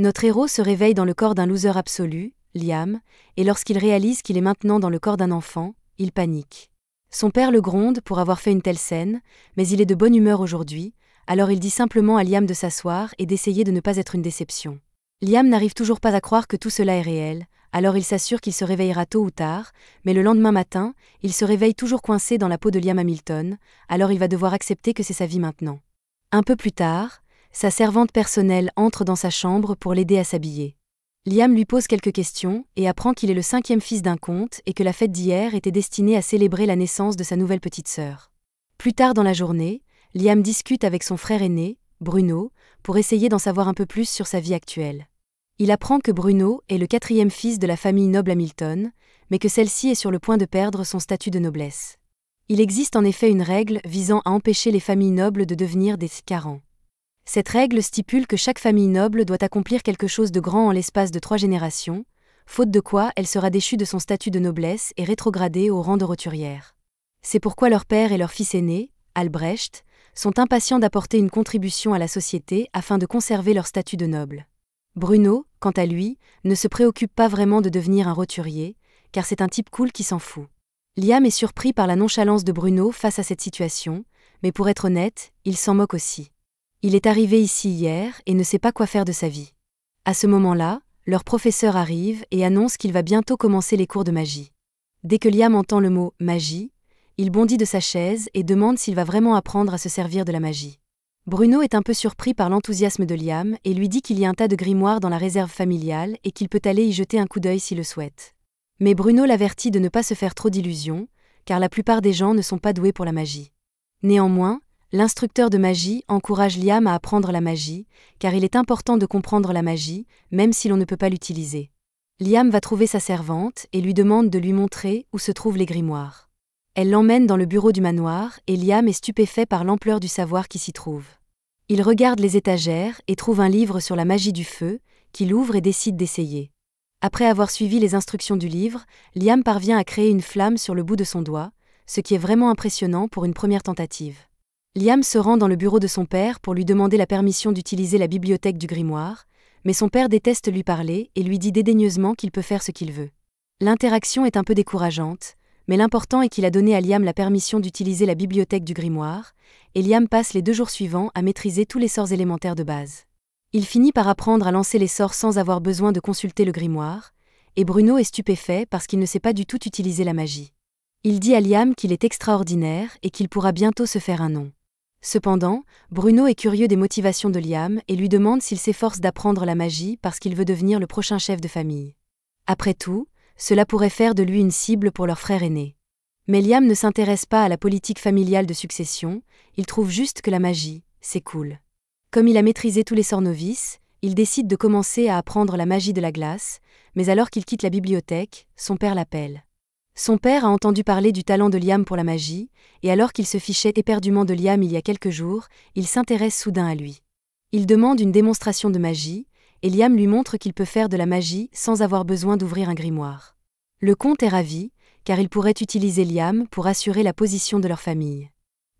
Notre héros se réveille dans le corps d'un loser absolu, Liam, et lorsqu'il réalise qu'il est maintenant dans le corps d'un enfant, il panique. Son père le gronde pour avoir fait une telle scène, mais il est de bonne humeur aujourd'hui, alors il dit simplement à Liam de s'asseoir et d'essayer de ne pas être une déception. Liam n'arrive toujours pas à croire que tout cela est réel, alors il s'assure qu'il se réveillera tôt ou tard, mais le lendemain matin, il se réveille toujours coincé dans la peau de Liam Hamilton, alors il va devoir accepter que c'est sa vie maintenant. Un peu plus tard, sa servante personnelle entre dans sa chambre pour l'aider à s'habiller. Liam lui pose quelques questions et apprend qu'il est le 5e fils d'un comte et que la fête d'hier était destinée à célébrer la naissance de sa nouvelle petite sœur. Plus tard dans la journée, Liam discute avec son frère aîné, Bruno, pour essayer d'en savoir un peu plus sur sa vie actuelle. Il apprend que Bruno est le 4e fils de la famille noble Hamilton, mais que celle-ci est sur le point de perdre son statut de noblesse. Il existe en effet une règle visant à empêcher les familles nobles de devenir des carans. Cette règle stipule que chaque famille noble doit accomplir quelque chose de grand en l'espace de 3 générations, faute de quoi elle sera déchue de son statut de noblesse et rétrogradée au rang de roturière. C'est pourquoi leur père et leur fils aîné, Albrecht, sont impatients d'apporter une contribution à la société afin de conserver leur statut de noble. Bruno, quant à lui, ne se préoccupe pas vraiment de devenir un roturier, car c'est un type cool qui s'en fout. Liam est surpris par la nonchalance de Bruno face à cette situation, mais pour être honnête, il s'en moque aussi. Il est arrivé ici hier et ne sait pas quoi faire de sa vie. À ce moment-là, leur professeur arrive et annonce qu'il va bientôt commencer les cours de magie. Dès que Liam entend le mot « magie », il bondit de sa chaise et demande s'il va vraiment apprendre à se servir de la magie. Bruno est un peu surpris par l'enthousiasme de Liam et lui dit qu'il y a un tas de grimoires dans la réserve familiale et qu'il peut aller y jeter un coup d'œil s'il le souhaite. Mais Bruno l'avertit de ne pas se faire trop d'illusions, car la plupart des gens ne sont pas doués pour la magie. Néanmoins, l'instructeur de magie encourage Liam à apprendre la magie, car il est important de comprendre la magie, même si l'on ne peut pas l'utiliser. Liam va trouver sa servante et lui demande de lui montrer où se trouvent les grimoires. Elle l'emmène dans le bureau du manoir et Liam est stupéfait par l'ampleur du savoir qui s'y trouve. Il regarde les étagères et trouve un livre sur la magie du feu, qu'il ouvre et décide d'essayer. Après avoir suivi les instructions du livre, Liam parvient à créer une flamme sur le bout de son doigt, ce qui est vraiment impressionnant pour une première tentative. Liam se rend dans le bureau de son père pour lui demander la permission d'utiliser la bibliothèque du grimoire, mais son père déteste lui parler et lui dit dédaigneusement qu'il peut faire ce qu'il veut. L'interaction est un peu décourageante, mais l'important est qu'il a donné à Liam la permission d'utiliser la bibliothèque du grimoire, et Liam passe les 2 jours suivants à maîtriser tous les sorts élémentaires de base. Il finit par apprendre à lancer les sorts sans avoir besoin de consulter le grimoire, et Bruno est stupéfait parce qu'il ne sait pas du tout utiliser la magie. Il dit à Liam qu'il est extraordinaire et qu'il pourra bientôt se faire un nom. Cependant, Bruno est curieux des motivations de Liam et lui demande s'il s'efforce d'apprendre la magie parce qu'il veut devenir le prochain chef de famille. Après tout, cela pourrait faire de lui une cible pour leur frère aîné. Mais Liam ne s'intéresse pas à la politique familiale de succession, il trouve juste que la magie, c'est cool. Comme il a maîtrisé tous les sorts novices, il décide de commencer à apprendre la magie de la glace, mais alors qu'il quitte la bibliothèque, son père l'appelle. Son père a entendu parler du talent de Liam pour la magie, et alors qu'il se fichait éperdument de Liam il y a quelques jours, il s'intéresse soudain à lui. Il demande une démonstration de magie, et Liam lui montre qu'il peut faire de la magie sans avoir besoin d'ouvrir un grimoire. Le comte est ravi, car il pourrait utiliser Liam pour assurer la position de leur famille.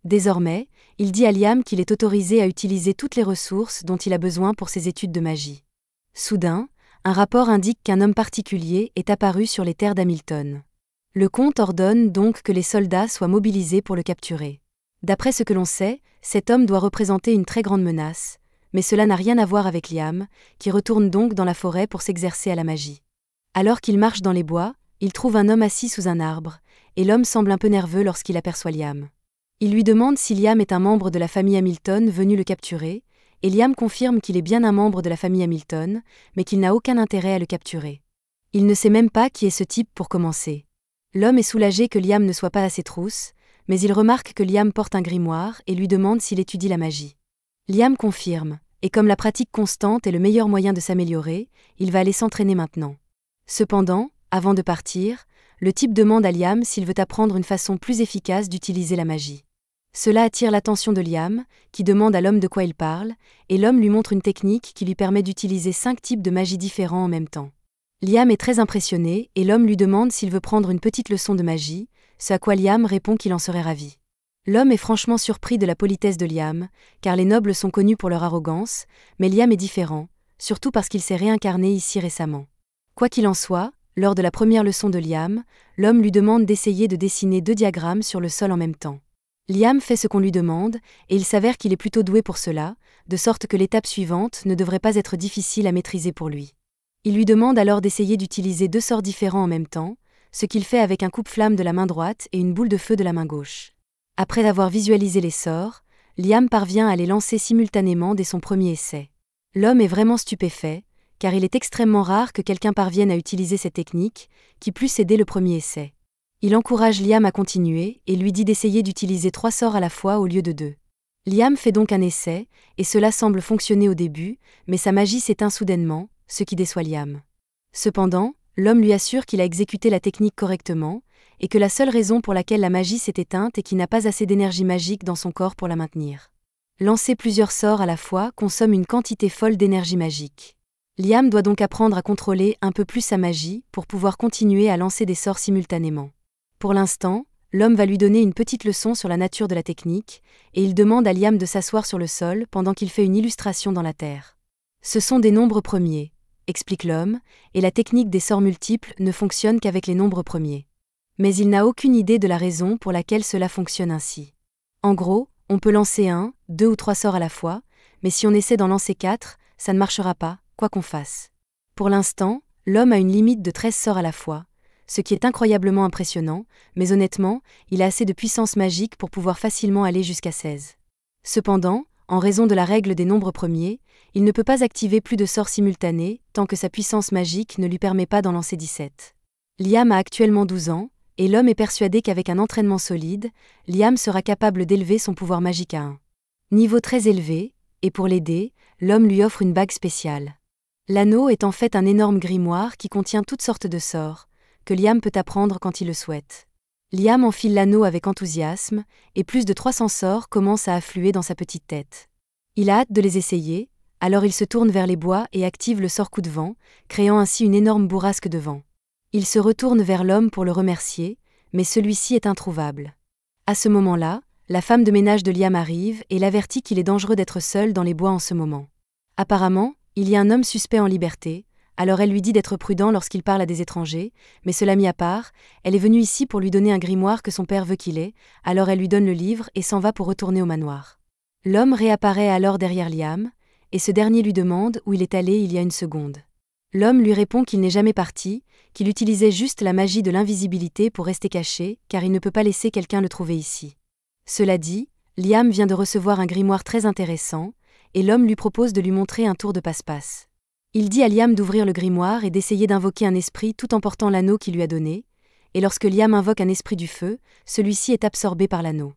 Désormais, il dit à Liam qu'il est autorisé à utiliser toutes les ressources dont il a besoin pour ses études de magie. Soudain, un rapport indique qu'un homme particulier est apparu sur les terres d'Hamilton. Le comte ordonne donc que les soldats soient mobilisés pour le capturer. D'après ce que l'on sait, cet homme doit représenter une très grande menace, mais cela n'a rien à voir avec Liam, qui retourne donc dans la forêt pour s'exercer à la magie. Alors qu'il marche dans les bois, il trouve un homme assis sous un arbre, et l'homme semble un peu nerveux lorsqu'il aperçoit Liam. Il lui demande si Liam est un membre de la famille Hamilton venu le capturer, et Liam confirme qu'il est bien un membre de la famille Hamilton, mais qu'il n'a aucun intérêt à le capturer. Il ne sait même pas qui est ce type pour commencer. L'homme est soulagé que Liam ne soit pas à ses trousses, mais il remarque que Liam porte un grimoire et lui demande s'il étudie la magie. Liam confirme, et comme la pratique constante est le meilleur moyen de s'améliorer, il va aller s'entraîner maintenant. Cependant, avant de partir, le type demande à Liam s'il veut apprendre une façon plus efficace d'utiliser la magie. Cela attire l'attention de Liam, qui demande à l'homme de quoi il parle, et l'homme lui montre une technique qui lui permet d'utiliser 5 types de magie différents en même temps. Liam est très impressionné et l'homme lui demande s'il veut prendre une petite leçon de magie, ce à quoi Liam répond qu'il en serait ravi. L'homme est franchement surpris de la politesse de Liam, car les nobles sont connus pour leur arrogance, mais Liam est différent, surtout parce qu'il s'est réincarné ici récemment. Quoi qu'il en soit, lors de la première leçon de Liam, l'homme lui demande d'essayer de dessiner 2 diagrammes sur le sol en même temps. Liam fait ce qu'on lui demande, et il s'avère qu'il est plutôt doué pour cela, de sorte que l'étape suivante ne devrait pas être difficile à maîtriser pour lui. Il lui demande alors d'essayer d'utiliser 2 sorts différents en même temps, ce qu'il fait avec un coupe-flamme de la main droite et une boule de feu de la main gauche. Après avoir visualisé les sorts, Liam parvient à les lancer simultanément dès son premier essai. L'homme est vraiment stupéfait, car il est extrêmement rare que quelqu'un parvienne à utiliser cette technique, qui plus est dès le premier essai. Il encourage Liam à continuer et lui dit d'essayer d'utiliser 3 sorts à la fois au lieu de 2. Liam fait donc un essai, et cela semble fonctionner au début, mais sa magie s'éteint soudainement, ce qui déçoit Liam. Cependant, l'homme lui assure qu'il a exécuté la technique correctement, et que la seule raison pour laquelle la magie s'est éteinte est qu'il n'a pas assez d'énergie magique dans son corps pour la maintenir. Lancer plusieurs sorts à la fois consomme une quantité folle d'énergie magique. Liam doit donc apprendre à contrôler un peu plus sa magie pour pouvoir continuer à lancer des sorts simultanément. Pour l'instant, l'homme va lui donner une petite leçon sur la nature de la technique, et il demande à Liam de s'asseoir sur le sol pendant qu'il fait une illustration dans la terre. Ce sont des nombres premiers, explique l'homme, et la technique des sorts multiples ne fonctionne qu'avec les nombres premiers. Mais il n'a aucune idée de la raison pour laquelle cela fonctionne ainsi. En gros, on peut lancer 1, 2 ou 3 sorts à la fois, mais si on essaie d'en lancer 4, ça ne marchera pas, quoi qu'on fasse. Pour l'instant, l'homme a une limite de 13 sorts à la fois, ce qui est incroyablement impressionnant, mais honnêtement, il a assez de puissance magique pour pouvoir facilement aller jusqu'à 16. Cependant, en raison de la règle des nombres premiers, il ne peut pas activer plus de sorts simultanés tant que sa puissance magique ne lui permet pas d'en lancer 17. Liam a actuellement 12 ans, et l'homme est persuadé qu'avec un entraînement solide, Liam sera capable d'élever son pouvoir magique à un niveau très élevé, et pour l'aider, l'homme lui offre une bague spéciale. L'anneau est en fait un énorme grimoire qui contient toutes sortes de sorts, que Liam peut apprendre quand il le souhaite. Liam enfile l'anneau avec enthousiasme, et plus de 300 sorts commencent à affluer dans sa petite tête. Il a hâte de les essayer, alors il se tourne vers les bois et active le sort coup de vent, créant ainsi une énorme bourrasque de vent. Il se retourne vers l'homme pour le remercier, mais celui-ci est introuvable. À ce moment-là, la femme de ménage de Liam arrive et l'avertit qu'il est dangereux d'être seul dans les bois en ce moment. Apparemment, il y a un homme suspect en liberté, alors elle lui dit d'être prudent lorsqu'il parle à des étrangers, mais cela mis à part, elle est venue ici pour lui donner un grimoire que son père veut qu'il ait, alors elle lui donne le livre et s'en va pour retourner au manoir. L'homme réapparaît alors derrière Liam, et ce dernier lui demande où il est allé il y a une seconde. L'homme lui répond qu'il n'est jamais parti, qu'il utilisait juste la magie de l'invisibilité pour rester caché, car il ne peut pas laisser quelqu'un le trouver ici. Cela dit, Liam vient de recevoir un grimoire très intéressant, et l'homme lui propose de lui montrer un tour de passe-passe. Il dit à Liam d'ouvrir le grimoire et d'essayer d'invoquer un esprit tout en portant l'anneau qu'il lui a donné, et lorsque Liam invoque un esprit du feu, celui-ci est absorbé par l'anneau.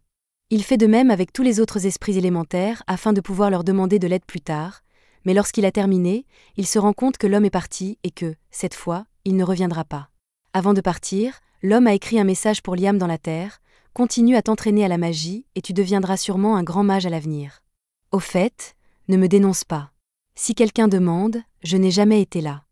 Il fait de même avec tous les autres esprits élémentaires afin de pouvoir leur demander de l'aide plus tard, mais lorsqu'il a terminé, il se rend compte que l'homme est parti et que, cette fois, il ne reviendra pas. Avant de partir, l'homme a écrit un message pour Liam dans la terre: « Continue à t'entraîner à la magie et tu deviendras sûrement un grand mage à l'avenir. Au fait, ne me dénonce pas. Si quelqu'un demande, je n'ai jamais été là. »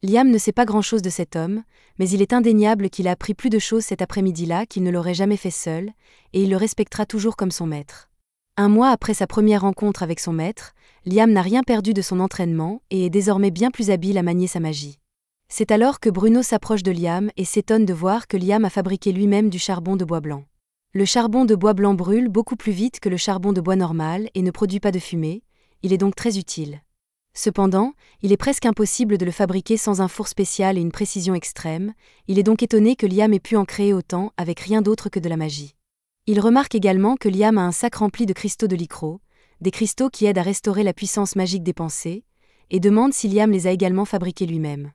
Liam ne sait pas grand-chose de cet homme, mais il est indéniable qu'il a appris plus de choses cet après-midi-là qu'il ne l'aurait jamais fait seul, et il le respectera toujours comme son maître. Un mois après sa première rencontre avec son maître, Liam n'a rien perdu de son entraînement et est désormais bien plus habile à manier sa magie. C'est alors que Bruno s'approche de Liam et s'étonne de voir que Liam a fabriqué lui-même du charbon de bois blanc. Le charbon de bois blanc brûle beaucoup plus vite que le charbon de bois normal et ne produit pas de fumée, il est donc très utile. Cependant, il est presque impossible de le fabriquer sans un four spécial et une précision extrême, il est donc étonné que Liam ait pu en créer autant avec rien d'autre que de la magie. Il remarque également que Liam a un sac rempli de cristaux de lycro, des cristaux qui aident à restaurer la puissance magique des pensées, et demande si Liam les a également fabriqués lui-même.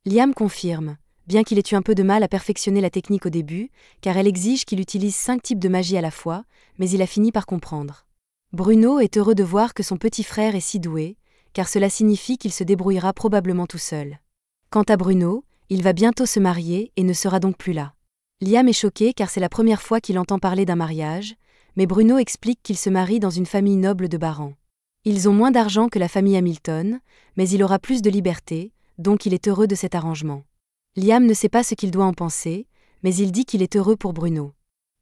Liam confirme, bien qu'il ait eu un peu de mal à perfectionner la technique au début, car elle exige qu'il utilise 5 types de magie à la fois, mais il a fini par comprendre. Bruno est heureux de voir que son petit frère est si doué, car cela signifie qu'il se débrouillera probablement tout seul. Quant à Bruno, il va bientôt se marier et ne sera donc plus là. Liam est choqué car c'est la première fois qu'il entend parler d'un mariage, mais Bruno explique qu'il se marie dans une famille noble de barons. Ils ont moins d'argent que la famille Hamilton, mais il aura plus de liberté, donc il est heureux de cet arrangement. Liam ne sait pas ce qu'il doit en penser, mais il dit qu'il est heureux pour Bruno.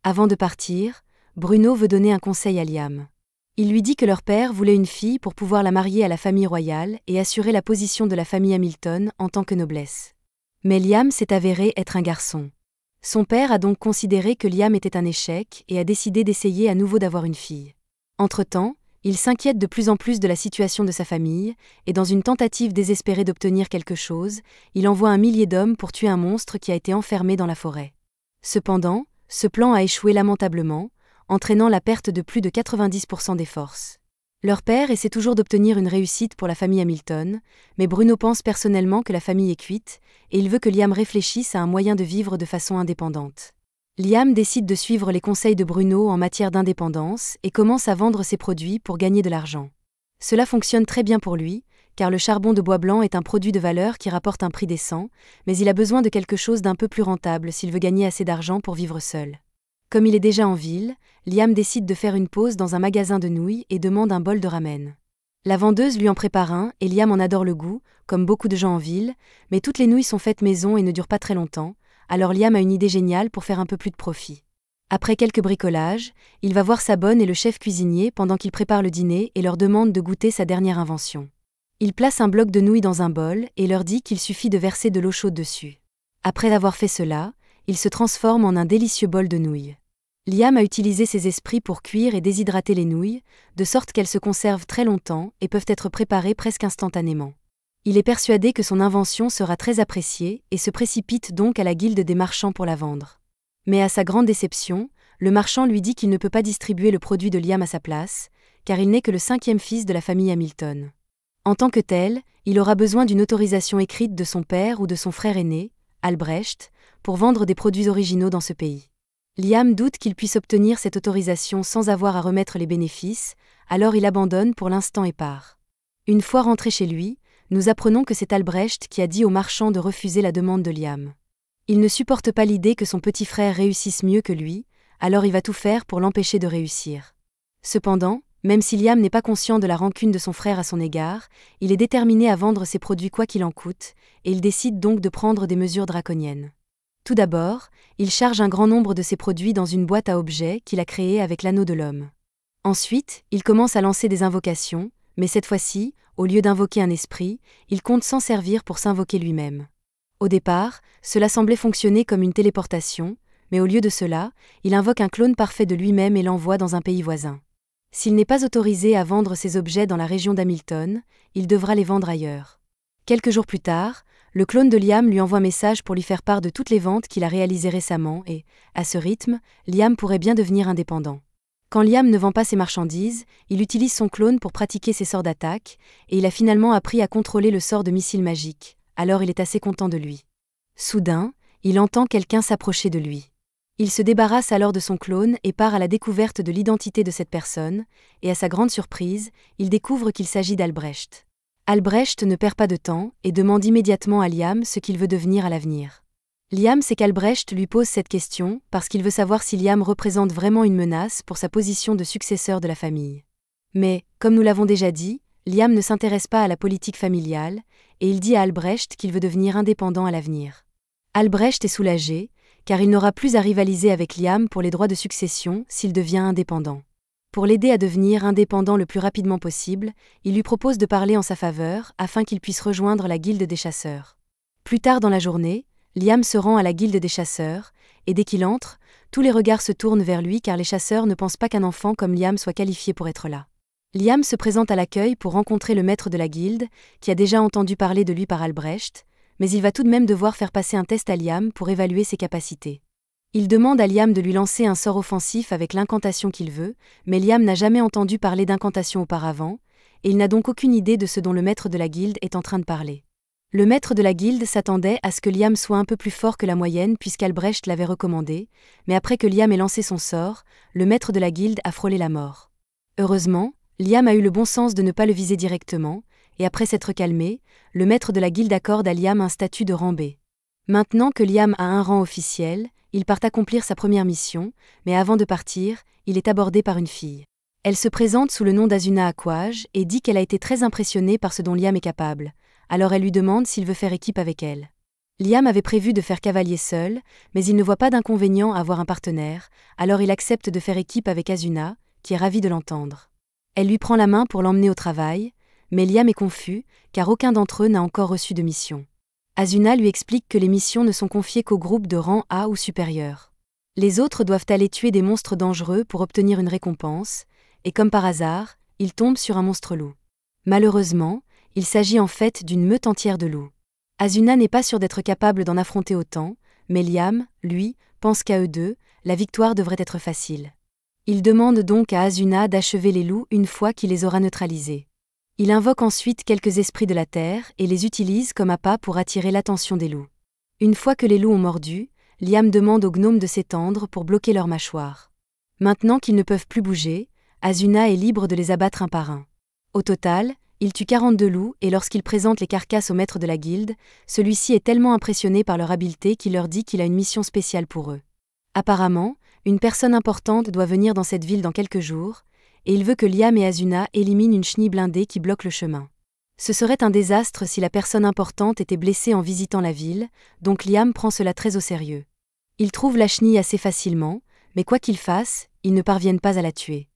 Avant de partir, Bruno veut donner un conseil à Liam. Il lui dit que leur père voulait une fille pour pouvoir la marier à la famille royale et assurer la position de la famille Hamilton en tant que noblesse. Mais Liam s'est avéré être un garçon. Son père a donc considéré que Liam était un échec et a décidé d'essayer à nouveau d'avoir une fille. Entre-temps, il s'inquiète de plus en plus de la situation de sa famille, et dans une tentative désespérée d'obtenir quelque chose, il envoie 1 millier d'hommes pour tuer un monstre qui a été enfermé dans la forêt. Cependant, ce plan a échoué lamentablement, entraînant la perte de plus de 90% des forces. Leur père essaie toujours d'obtenir une réussite pour la famille Hamilton, mais Bruno pense personnellement que la famille est cuite, et il veut que Liam réfléchisse à un moyen de vivre de façon indépendante. Liam décide de suivre les conseils de Bruno en matière d'indépendance et commence à vendre ses produits pour gagner de l'argent. Cela fonctionne très bien pour lui, car le charbon de bois blanc est un produit de valeur qui rapporte un prix décent, mais il a besoin de quelque chose d'un peu plus rentable s'il veut gagner assez d'argent pour vivre seul. Comme il est déjà en ville, Liam décide de faire une pause dans un magasin de nouilles et demande un bol de ramen. La vendeuse lui en prépare un et Liam en adore le goût, comme beaucoup de gens en ville, mais toutes les nouilles sont faites maison et ne durent pas très longtemps, alors Liam a une idée géniale pour faire un peu plus de profit. Après quelques bricolages, il va voir sa bonne et le chef cuisinier pendant qu'ils préparent le dîner et leur demande de goûter sa dernière invention. Il place un bloc de nouilles dans un bol et leur dit qu'il suffit de verser de l'eau chaude dessus. Après avoir fait cela, il se transforme en un délicieux bol de nouilles. Liam a utilisé ses esprits pour cuire et déshydrater les nouilles, de sorte qu'elles se conservent très longtemps et peuvent être préparées presque instantanément. Il est persuadé que son invention sera très appréciée et se précipite donc à la guilde des marchands pour la vendre. Mais à sa grande déception, le marchand lui dit qu'il ne peut pas distribuer le produit de Liam à sa place, car il n'est que le 5e fils de la famille Hamilton. En tant que tel, il aura besoin d'une autorisation écrite de son père ou de son frère aîné, Albrecht, pour vendre des produits originaux dans ce pays. Liam doute qu'il puisse obtenir cette autorisation sans avoir à remettre les bénéfices, alors il abandonne pour l'instant et part. Une fois rentré chez lui, nous apprenons que c'est Albrecht qui a dit au marchand de refuser la demande de Liam. Il ne supporte pas l'idée que son petit frère réussisse mieux que lui, alors il va tout faire pour l'empêcher de réussir. Cependant, même si Liam n'est pas conscient de la rancune de son frère à son égard, il est déterminé à vendre ses produits quoi qu'il en coûte, et il décide donc de prendre des mesures draconiennes. Tout d'abord, il charge un grand nombre de ses produits dans une boîte à objets qu'il a créée avec l'anneau de l'homme. Ensuite, il commence à lancer des invocations, mais cette fois-ci, au lieu d'invoquer un esprit, il compte s'en servir pour s'invoquer lui-même. Au départ, cela semblait fonctionner comme une téléportation, mais au lieu de cela, il invoque un clone parfait de lui-même et l'envoie dans un pays voisin. S'il n'est pas autorisé à vendre ces objets dans la région d'Hamilton, il devra les vendre ailleurs. Quelques jours plus tard, le clone de Liam lui envoie un message pour lui faire part de toutes les ventes qu'il a réalisées récemment et, à ce rythme, Liam pourrait bien devenir indépendant. Quand Liam ne vend pas ses marchandises, il utilise son clone pour pratiquer ses sorts d'attaque, et il a finalement appris à contrôler le sort de missile magique, alors il est assez content de lui. Soudain, il entend quelqu'un s'approcher de lui. Il se débarrasse alors de son clone et part à la découverte de l'identité de cette personne, et à sa grande surprise, il découvre qu'il s'agit d'Albrecht. Albrecht ne perd pas de temps et demande immédiatement à Liam ce qu'il veut devenir à l'avenir. Liam sait qu'Albrecht lui pose cette question parce qu'il veut savoir si Liam représente vraiment une menace pour sa position de successeur de la famille. Mais, comme nous l'avons déjà dit, Liam ne s'intéresse pas à la politique familiale, et il dit à Albrecht qu'il veut devenir indépendant à l'avenir. Albrecht est soulagé, car il n'aura plus à rivaliser avec Liam pour les droits de succession s'il devient indépendant. Pour l'aider à devenir indépendant le plus rapidement possible, il lui propose de parler en sa faveur afin qu'il puisse rejoindre la guilde des chasseurs. Plus tard dans la journée, Liam se rend à la guilde des chasseurs, et dès qu'il entre, tous les regards se tournent vers lui car les chasseurs ne pensent pas qu'un enfant comme Liam soit qualifié pour être là. Liam se présente à l'accueil pour rencontrer le maître de la guilde, qui a déjà entendu parler de lui par Albrecht, mais il va tout de même devoir faire passer un test à Liam pour évaluer ses capacités. Il demande à Liam de lui lancer un sort offensif avec l'incantation qu'il veut, mais Liam n'a jamais entendu parler d'incantation auparavant, et il n'a donc aucune idée de ce dont le maître de la guilde est en train de parler. Le maître de la guilde s'attendait à ce que Liam soit un peu plus fort que la moyenne puisqu'Albrecht l'avait recommandé, mais après que Liam ait lancé son sort, le maître de la guilde a frôlé la mort. Heureusement, Liam a eu le bon sens de ne pas le viser directement, et après s'être calmé, le maître de la guilde accorde à Liam un statut de rang B. Maintenant que Liam a un rang officiel, il part accomplir sa première mission, mais avant de partir, il est abordé par une fille. Elle se présente sous le nom d'Azuna Aquage et dit qu'elle a été très impressionnée par ce dont Liam est capable, alors elle lui demande s'il veut faire équipe avec elle. Liam avait prévu de faire cavalier seul, mais il ne voit pas d'inconvénient à avoir un partenaire, alors il accepte de faire équipe avec Azuna, qui est ravie de l'entendre. Elle lui prend la main pour l'emmener au travail, mais Liam est confus, car aucun d'entre eux n'a encore reçu de mission. Asuna lui explique que les missions ne sont confiées qu'aux groupes de rang A ou supérieur. Les autres doivent aller tuer des monstres dangereux pour obtenir une récompense, et comme par hasard, ils tombent sur un monstre loup. Malheureusement, il s'agit en fait d'une meute entière de loups. Asuna n'est pas sûr d'être capable d'en affronter autant, mais Liam, lui, pense qu'à eux deux, la victoire devrait être facile. Il demande donc à Asuna d'achever les loups une fois qu'il les aura neutralisés. Il invoque ensuite quelques esprits de la terre et les utilise comme appât pour attirer l'attention des loups. Une fois que les loups ont mordu, Liam demande aux gnomes de s'étendre pour bloquer leurs mâchoires. Maintenant qu'ils ne peuvent plus bouger, Asuna est libre de les abattre un par un. Au total, il tue 42 loups et lorsqu'il présente les carcasses au maître de la guilde, celui-ci est tellement impressionné par leur habileté qu'il leur dit qu'il a une mission spéciale pour eux. Apparemment, une personne importante doit venir dans cette ville dans quelques jours, et il veut que Liam et Asuna éliminent une chenille blindée qui bloque le chemin. Ce serait un désastre si la personne importante était blessée en visitant la ville, donc Liam prend cela très au sérieux. Il trouve la chenille assez facilement, mais quoi qu'il fasse, ils ne parviennent pas à la tuer.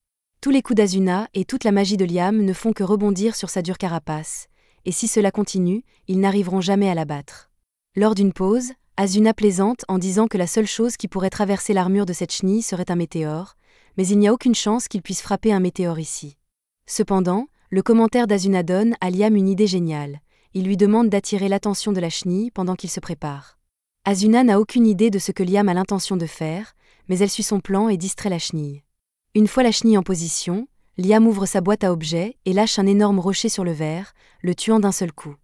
Tous les coups d'Asuna et toute la magie de Liam ne font que rebondir sur sa dure carapace, et si cela continue, ils n'arriveront jamais à la battre. Lors d'une pause, Asuna plaisante en disant que la seule chose qui pourrait traverser l'armure de cette chenille serait un météore, mais il n'y a aucune chance qu'il puisse frapper un météore ici. Cependant, le commentaire d'Asuna donne à Liam une idée géniale. Il lui demande d'attirer l'attention de la chenille pendant qu'il se prépare. Asuna n'a aucune idée de ce que Liam a l'intention de faire, mais elle suit son plan et distrait la chenille. Une fois la chenille en position, Liam ouvre sa boîte à objets et lâche un énorme rocher sur le verre, le tuant d'un seul coup.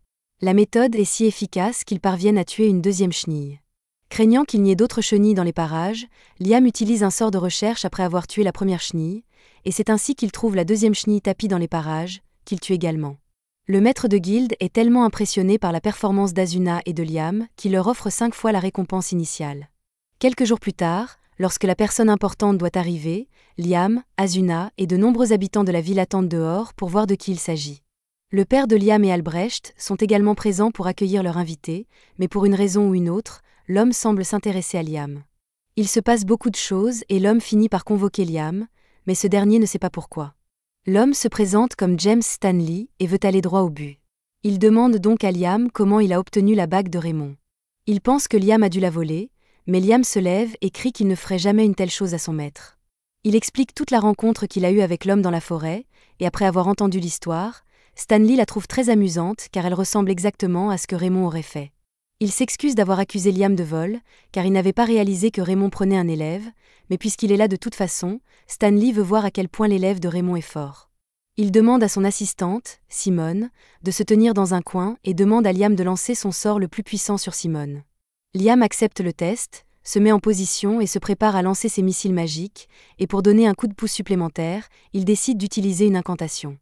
La méthode est si efficace qu'ils parviennent à tuer une deuxième chenille. Craignant qu'il n'y ait d'autres chenilles dans les parages, Liam utilise un sort de recherche après avoir tué la première chenille, et c'est ainsi qu'il trouve la deuxième chenille tapie dans les parages, qu'il tue également. Le maître de guilde est tellement impressionné par la performance d'Asuna et de Liam qu'il leur offre 5 fois la récompense initiale. Quelques jours plus tard, lorsque la personne importante doit arriver, Liam, Asuna et de nombreux habitants de la ville attendent dehors pour voir de qui il s'agit. Le père de Liam et Albrecht sont également présents pour accueillir leur invité, mais pour une raison ou une autre, l'homme semble s'intéresser à Liam. Il se passe beaucoup de choses et l'homme finit par convoquer Liam, mais ce dernier ne sait pas pourquoi. L'homme se présente comme James Stanley et veut aller droit au but. Il demande donc à Liam comment il a obtenu la bague de Raymond. Il pense que Liam a dû la voler, mais Liam se lève et crie qu'il ne ferait jamais une telle chose à son maître. Il explique toute la rencontre qu'il a eue avec l'homme dans la forêt, et après avoir entendu l'histoire, Stanley la trouve très amusante car elle ressemble exactement à ce que Raymond aurait fait. Il s'excuse d'avoir accusé Liam de vol, car il n'avait pas réalisé que Raymond prenait un élève, mais puisqu'il est là de toute façon, Stanley veut voir à quel point l'élève de Raymond est fort. Il demande à son assistante, Simone, de se tenir dans un coin et demande à Liam de lancer son sort le plus puissant sur Simone. Liam accepte le test, se met en position et se prépare à lancer ses missiles magiques, et pour donner un coup de pouce supplémentaire, il décide d'utiliser une incantation.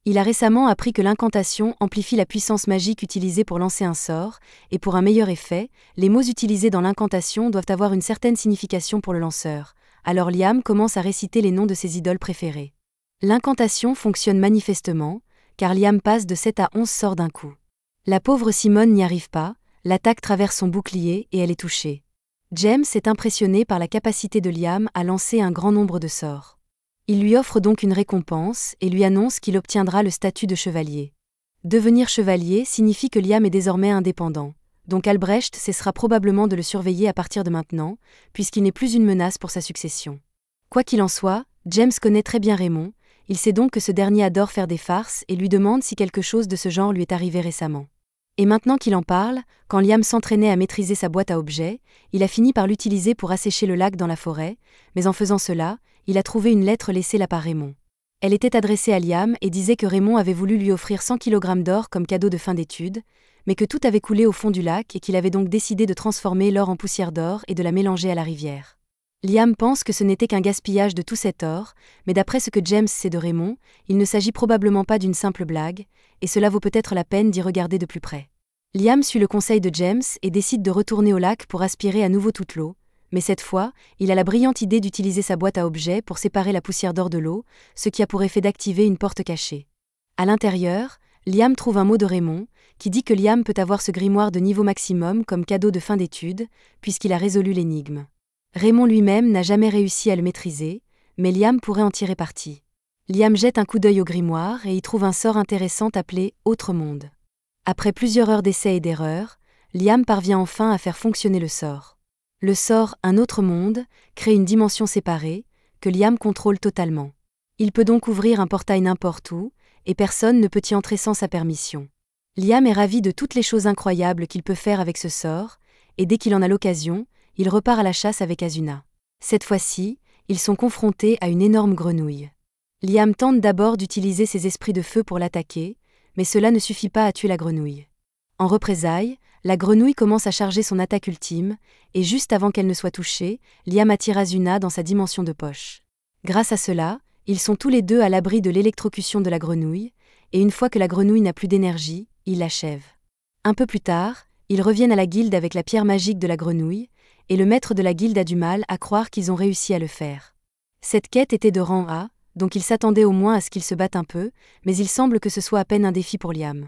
Il a récemment appris que l'incantation amplifie la puissance magique utilisée pour lancer un sort, et pour un meilleur effet, les mots utilisés dans l'incantation doivent avoir une certaine signification pour le lanceur. Alors Liam commence à réciter les noms de ses idoles préférées. L'incantation fonctionne manifestement, car Liam passe de 7 à 11 sorts d'un coup. La pauvre Simone n'y arrive pas, l'attaque traverse son bouclier et elle est touchée. James est impressionné par la capacité de Liam à lancer un grand nombre de sorts. Il lui offre donc une récompense et lui annonce qu'il obtiendra le statut de chevalier. Devenir chevalier signifie que Liam est désormais indépendant, donc Albrecht cessera probablement de le surveiller à partir de maintenant, puisqu'il n'est plus une menace pour sa succession. Quoi qu'il en soit, James connaît très bien Raymond, il sait donc que ce dernier adore faire des farces et lui demande si quelque chose de ce genre lui est arrivé récemment. Et maintenant qu'il en parle, quand Liam s'entraînait à maîtriser sa boîte à objets, il a fini par l'utiliser pour assécher le lac dans la forêt, mais en faisant cela, il a trouvé une lettre laissée là par Raymond. Elle était adressée à Liam et disait que Raymond avait voulu lui offrir 100 kg d'or comme cadeau de fin d'études, mais que tout avait coulé au fond du lac et qu'il avait donc décidé de transformer l'or en poussière d'or et de la mélanger à la rivière. Liam pense que ce n'était qu'un gaspillage de tout cet or, mais d'après ce que James sait de Raymond, il ne s'agit probablement pas d'une simple blague, et cela vaut peut-être la peine d'y regarder de plus près. Liam suit le conseil de James et décide de retourner au lac pour aspirer à nouveau toute l'eau, mais cette fois, il a la brillante idée d'utiliser sa boîte à objets pour séparer la poussière d'or de l'eau, ce qui a pour effet d'activer une porte cachée. À l'intérieur, Liam trouve un mot de Raymond, qui dit que Liam peut avoir ce grimoire de niveau maximum comme cadeau de fin d'études, puisqu'il a résolu l'énigme. Raymond lui-même n'a jamais réussi à le maîtriser, mais Liam pourrait en tirer parti. Liam jette un coup d'œil au grimoire et y trouve un sort intéressant appelé « Autre monde ». Après plusieurs heures d'essais et d'erreurs, Liam parvient enfin à faire fonctionner le sort. Le sort « Un autre monde » crée une dimension séparée, que Liam contrôle totalement. Il peut donc ouvrir un portail n'importe où, et personne ne peut y entrer sans sa permission. Liam est ravi de toutes les choses incroyables qu'il peut faire avec ce sort, et dès qu'il en a l'occasion, il repart à la chasse avec Asuna. Cette fois-ci, ils sont confrontés à une énorme grenouille. Liam tente d'abord d'utiliser ses esprits de feu pour l'attaquer, mais cela ne suffit pas à tuer la grenouille. En représailles, la grenouille commence à charger son attaque ultime, et juste avant qu'elle ne soit touchée, Liam attire Asuna dans sa dimension de poche. Grâce à cela, ils sont tous les deux à l'abri de l'électrocution de la grenouille, et une fois que la grenouille n'a plus d'énergie, ils l'achèvent. Un peu plus tard, ils reviennent à la guilde avec la pierre magique de la grenouille, et le maître de la guilde a du mal à croire qu'ils ont réussi à le faire. Cette quête était de rang A, donc il s'attendait au moins à ce qu'ils se battent un peu, mais il semble que ce soit à peine un défi pour Liam.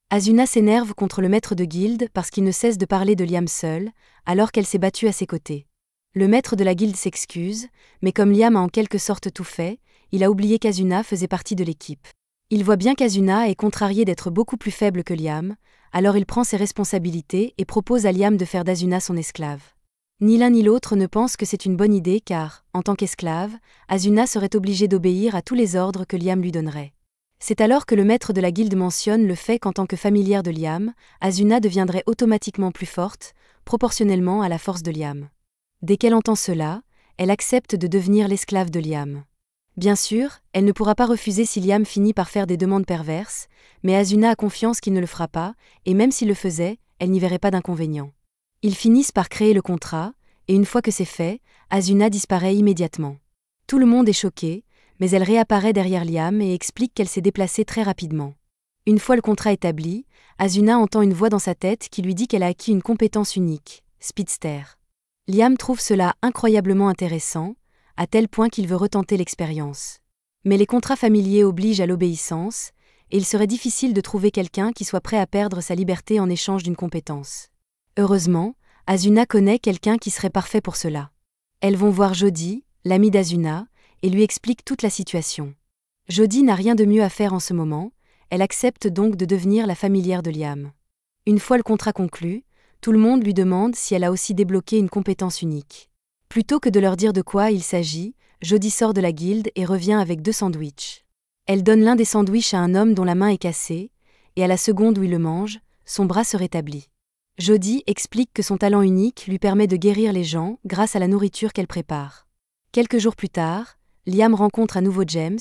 Asuna s'énerve contre le maître de guilde parce qu'il ne cesse de parler de Liam seul, alors qu'elle s'est battue à ses côtés. Le maître de la guilde s'excuse, mais comme Liam a en quelque sorte tout fait, il a oublié qu'Asuna faisait partie de l'équipe. Il voit bien qu'Asuna est contrarié d'être beaucoup plus faible que Liam, alors il prend ses responsabilités et propose à Liam de faire d'Asuna son esclave. Ni l'un ni l'autre ne pense que c'est une bonne idée car, en tant qu'esclave, Asuna serait obligée d'obéir à tous les ordres que Liam lui donnerait. C'est alors que le maître de la guilde mentionne le fait qu'en tant que familière de Liam, Asuna deviendrait automatiquement plus forte, proportionnellement à la force de Liam. Dès qu'elle entend cela, elle accepte de devenir l'esclave de Liam. Bien sûr, elle ne pourra pas refuser si Liam finit par faire des demandes perverses, mais Asuna a confiance qu'il ne le fera pas, et même s'il le faisait, elle n'y verrait pas d'inconvénient. Ils finissent par créer le contrat, et une fois que c'est fait, Asuna disparaît immédiatement. Tout le monde est choqué, mais elle réapparaît derrière Liam et explique qu'elle s'est déplacée très rapidement. Une fois le contrat établi, Asuna entend une voix dans sa tête qui lui dit qu'elle a acquis une compétence unique, Speedster. Liam trouve cela incroyablement intéressant, à tel point qu'il veut retenter l'expérience. Mais les contrats familiers obligent à l'obéissance, et il serait difficile de trouver quelqu'un qui soit prêt à perdre sa liberté en échange d'une compétence. Heureusement, Asuna connaît quelqu'un qui serait parfait pour cela. Elles vont voir Jody, l'amie d'Asuna, et lui expliquent toute la situation. Jody n'a rien de mieux à faire en ce moment, elle accepte donc de devenir la familière de Liam. Une fois le contrat conclu, tout le monde lui demande si elle a aussi débloqué une compétence unique. Plutôt que de leur dire de quoi il s'agit, Jody sort de la guilde et revient avec 2 sandwichs. Elle donne l'un des sandwichs à un homme dont la main est cassée, et à la seconde où il le mange, son bras se rétablit. Jody explique que son talent unique lui permet de guérir les gens grâce à la nourriture qu'elle prépare. Quelques jours plus tard, Liam rencontre à nouveau James,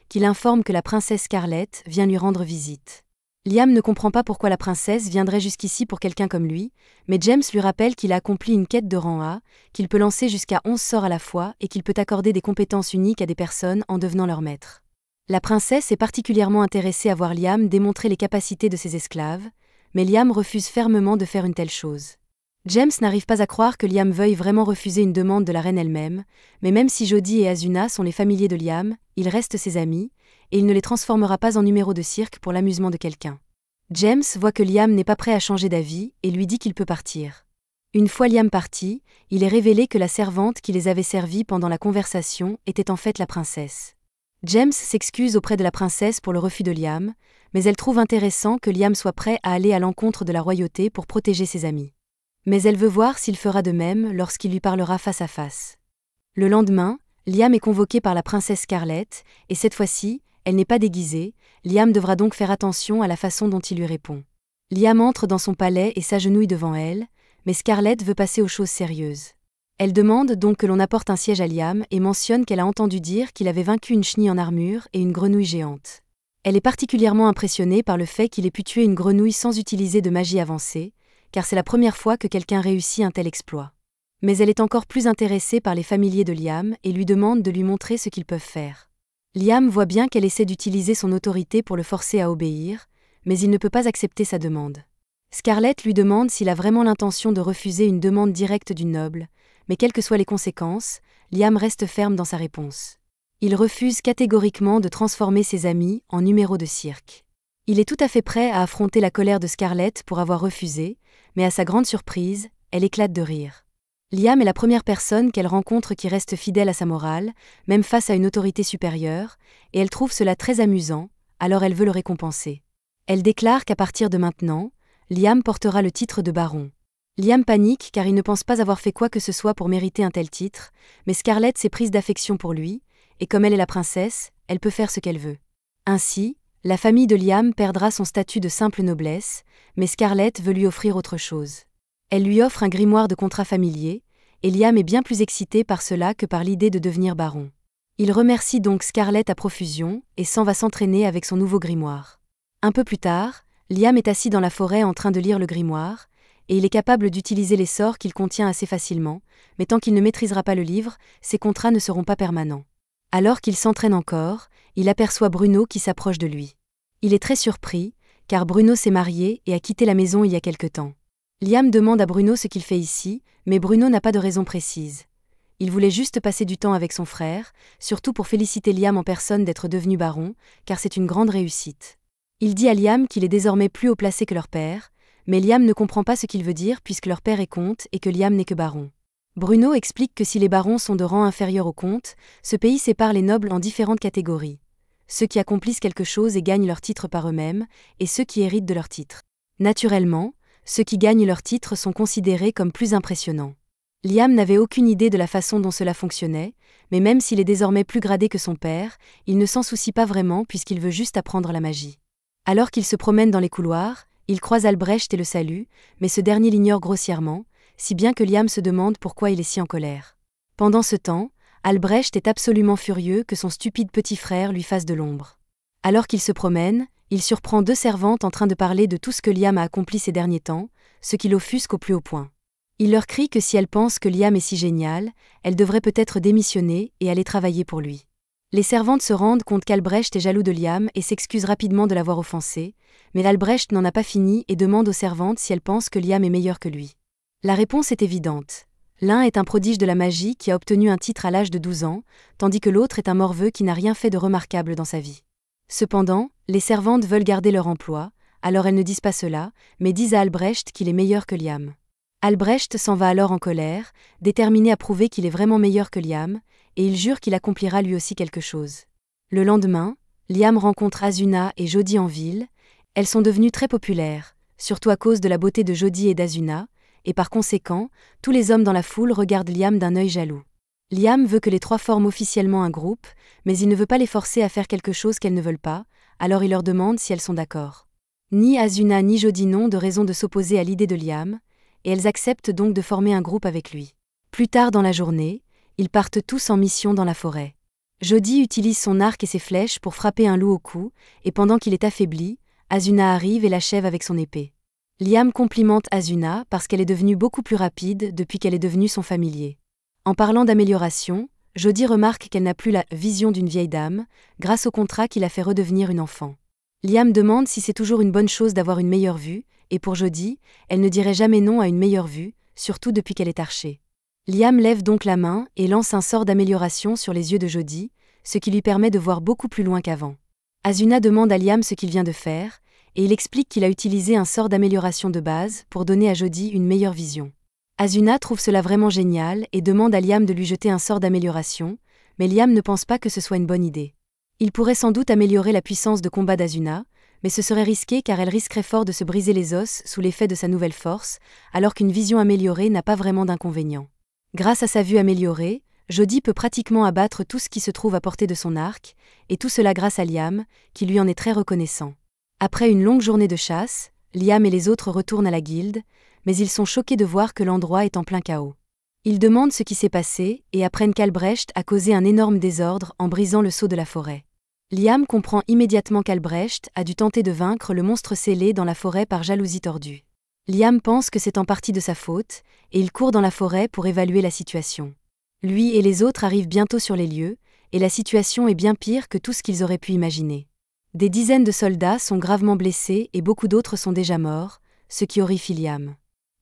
qui l'informe que la princesse Scarlett vient lui rendre visite. Liam ne comprend pas pourquoi la princesse viendrait jusqu'ici pour quelqu'un comme lui, mais James lui rappelle qu'il a accompli une quête de rang A, qu'il peut lancer jusqu'à 11 sorts à la fois et qu'il peut accorder des compétences uniques à des personnes en devenant leur maître. La princesse est particulièrement intéressée à voir Liam démontrer les capacités de ses esclaves, mais Liam refuse fermement de faire une telle chose. James n'arrive pas à croire que Liam veuille vraiment refuser une demande de la reine elle-même, mais même si Jody et Asuna sont les familiers de Liam, ils restent ses amis, et il ne les transformera pas en numéro de cirque pour l'amusement de quelqu'un. James voit que Liam n'est pas prêt à changer d'avis et lui dit qu'il peut partir. Une fois Liam parti, il est révélé que la servante qui les avait servis pendant la conversation était en fait la princesse. James s'excuse auprès de la princesse pour le refus de Liam, mais elle trouve intéressant que Liam soit prêt à aller à l'encontre de la royauté pour protéger ses amis. Mais elle veut voir s'il fera de même lorsqu'il lui parlera face à face. Le lendemain, Liam est convoqué par la princesse Scarlett, et cette fois-ci, elle n'est pas déguisée, Liam devra donc faire attention à la façon dont il lui répond. Liam entre dans son palais et s'agenouille devant elle, mais Scarlett veut passer aux choses sérieuses. Elle demande donc que l'on apporte un siège à Liam et mentionne qu'elle a entendu dire qu'il avait vaincu une chenille en armure et une grenouille géante. Elle est particulièrement impressionnée par le fait qu'il ait pu tuer une grenouille sans utiliser de magie avancée, car c'est la première fois que quelqu'un réussit un tel exploit. Mais elle est encore plus intéressée par les familiers de Liam et lui demande de lui montrer ce qu'ils peuvent faire. Liam voit bien qu'elle essaie d'utiliser son autorité pour le forcer à obéir, mais il ne peut pas accepter sa demande. Scarlett lui demande s'il a vraiment l'intention de refuser une demande directe du noble, mais quelles que soient les conséquences, Liam reste ferme dans sa réponse. Il refuse catégoriquement de transformer ses amis en numéros de cirque. Il est tout à fait prêt à affronter la colère de Scarlett pour avoir refusé, mais à sa grande surprise, elle éclate de rire. Liam est la première personne qu'elle rencontre qui reste fidèle à sa morale, même face à une autorité supérieure, et elle trouve cela très amusant, alors elle veut le récompenser. Elle déclare qu'à partir de maintenant, Liam portera le titre de baron. Liam panique car il ne pense pas avoir fait quoi que ce soit pour mériter un tel titre, mais Scarlett s'est prise d'affection pour lui, et comme elle est la princesse, elle peut faire ce qu'elle veut. Ainsi, la famille de Liam perdra son statut de simple noblesse, mais Scarlett veut lui offrir autre chose. Elle lui offre un grimoire de contrat familier, et Liam est bien plus excité par cela que par l'idée de devenir baron. Il remercie donc Scarlett à profusion et s'en va s'entraîner avec son nouveau grimoire. Un peu plus tard, Liam est assis dans la forêt en train de lire le grimoire, et il est capable d'utiliser les sorts qu'il contient assez facilement, mais tant qu'il ne maîtrisera pas le livre, ses contrats ne seront pas permanents. Alors qu'il s'entraîne encore, il aperçoit Bruno qui s'approche de lui. Il est très surpris, car Bruno s'est marié et a quitté la maison il y a quelque temps. Liam demande à Bruno ce qu'il fait ici, mais Bruno n'a pas de raison précise. Il voulait juste passer du temps avec son frère, surtout pour féliciter Liam en personne d'être devenu baron, car c'est une grande réussite. Il dit à Liam qu'il est désormais plus haut placé que leur père, mais Liam ne comprend pas ce qu'il veut dire puisque leur père est comte et que Liam n'est que baron. Bruno explique que si les barons sont de rang inférieur au comte, ce pays sépare les nobles en différentes catégories. Ceux qui accomplissent quelque chose et gagnent leur titre par eux-mêmes, et ceux qui héritent de leur titre. Naturellement, ceux qui gagnent leur titre sont considérés comme plus impressionnants. Liam n'avait aucune idée de la façon dont cela fonctionnait, mais même s'il est désormais plus gradé que son père, il ne s'en soucie pas vraiment puisqu'il veut juste apprendre la magie. Alors qu'il se promène dans les couloirs, il croise Albrecht et le salue, mais ce dernier l'ignore grossièrement, si bien que Liam se demande pourquoi il est si en colère. Pendant ce temps, Albrecht est absolument furieux que son stupide petit frère lui fasse de l'ombre. Alors qu'il se promène, il surprend deux servantes en train de parler de tout ce que Liam a accompli ces derniers temps, ce qui l'offusque au plus haut point. Il leur crie que si elles pensent que Liam est si génial, elles devraient peut-être démissionner et aller travailler pour lui. Les servantes se rendent compte qu'Albrecht est jaloux de Liam et s'excuse rapidement de l'avoir offensé, mais Albrecht n'en a pas fini et demande aux servantes si elles pensent que Liam est meilleur que lui. La réponse est évidente. L'un est un prodige de la magie qui a obtenu un titre à l'âge de 12 ans, tandis que l'autre est un morveux qui n'a rien fait de remarquable dans sa vie. Cependant, les servantes veulent garder leur emploi, alors elles ne disent pas cela, mais disent à Albrecht qu'il est meilleur que Liam. Albrecht s'en va alors en colère, déterminé à prouver qu'il est vraiment meilleur que Liam, et il jure qu'il accomplira lui aussi quelque chose. Le lendemain, Liam rencontre Asuna et Jodie en ville. Elles sont devenues très populaires, surtout à cause de la beauté de Jodie et d'Asuna, et par conséquent, tous les hommes dans la foule regardent Liam d'un œil jaloux. Liam veut que les trois forment officiellement un groupe, mais il ne veut pas les forcer à faire quelque chose qu'elles ne veulent pas, alors il leur demande si elles sont d'accord. Ni Asuna ni Jodie n'ont de raison de s'opposer à l'idée de Liam, et elles acceptent donc de former un groupe avec lui. Plus tard dans la journée, ils partent tous en mission dans la forêt. Jodie utilise son arc et ses flèches pour frapper un loup au cou, et pendant qu'il est affaibli, Asuna arrive et l'achève avec son épée. Liam complimente Asuna parce qu'elle est devenue beaucoup plus rapide depuis qu'elle est devenue son familier. En parlant d'amélioration, Jodie remarque qu'elle n'a plus la vision d'une vieille dame, grâce au contrat qui l'a fait redevenir une enfant. Liam demande si c'est toujours une bonne chose d'avoir une meilleure vue, et pour Jodie, elle ne dirait jamais non à une meilleure vue, surtout depuis qu'elle est archer. Liam lève donc la main et lance un sort d'amélioration sur les yeux de Jodie, ce qui lui permet de voir beaucoup plus loin qu'avant. Asuna demande à Liam ce qu'il vient de faire, et il explique qu'il a utilisé un sort d'amélioration de base pour donner à Jodie une meilleure vision. Asuna trouve cela vraiment génial et demande à Liam de lui jeter un sort d'amélioration, mais Liam ne pense pas que ce soit une bonne idée. Il pourrait sans doute améliorer la puissance de combat d'Asuna, mais ce serait risqué car elle risquerait fort de se briser les os sous l'effet de sa nouvelle force, alors qu'une vision améliorée n'a pas vraiment d'inconvénient. Grâce à sa vue améliorée, Jodie peut pratiquement abattre tout ce qui se trouve à portée de son arc, et tout cela grâce à Liam, qui lui en est très reconnaissant. Après une longue journée de chasse, Liam et les autres retournent à la guilde, mais ils sont choqués de voir que l'endroit est en plein chaos. Ils demandent ce qui s'est passé et apprennent qu'Albrecht a causé un énorme désordre en brisant le sceau de la forêt. Liam comprend immédiatement qu'Albrecht a dû tenter de vaincre le monstre scellé dans la forêt par jalousie tordue. Liam pense que c'est en partie de sa faute, et il court dans la forêt pour évaluer la situation. Lui et les autres arrivent bientôt sur les lieux, et la situation est bien pire que tout ce qu'ils auraient pu imaginer. Des dizaines de soldats sont gravement blessés et beaucoup d'autres sont déjà morts, ce qui horrifie Liam.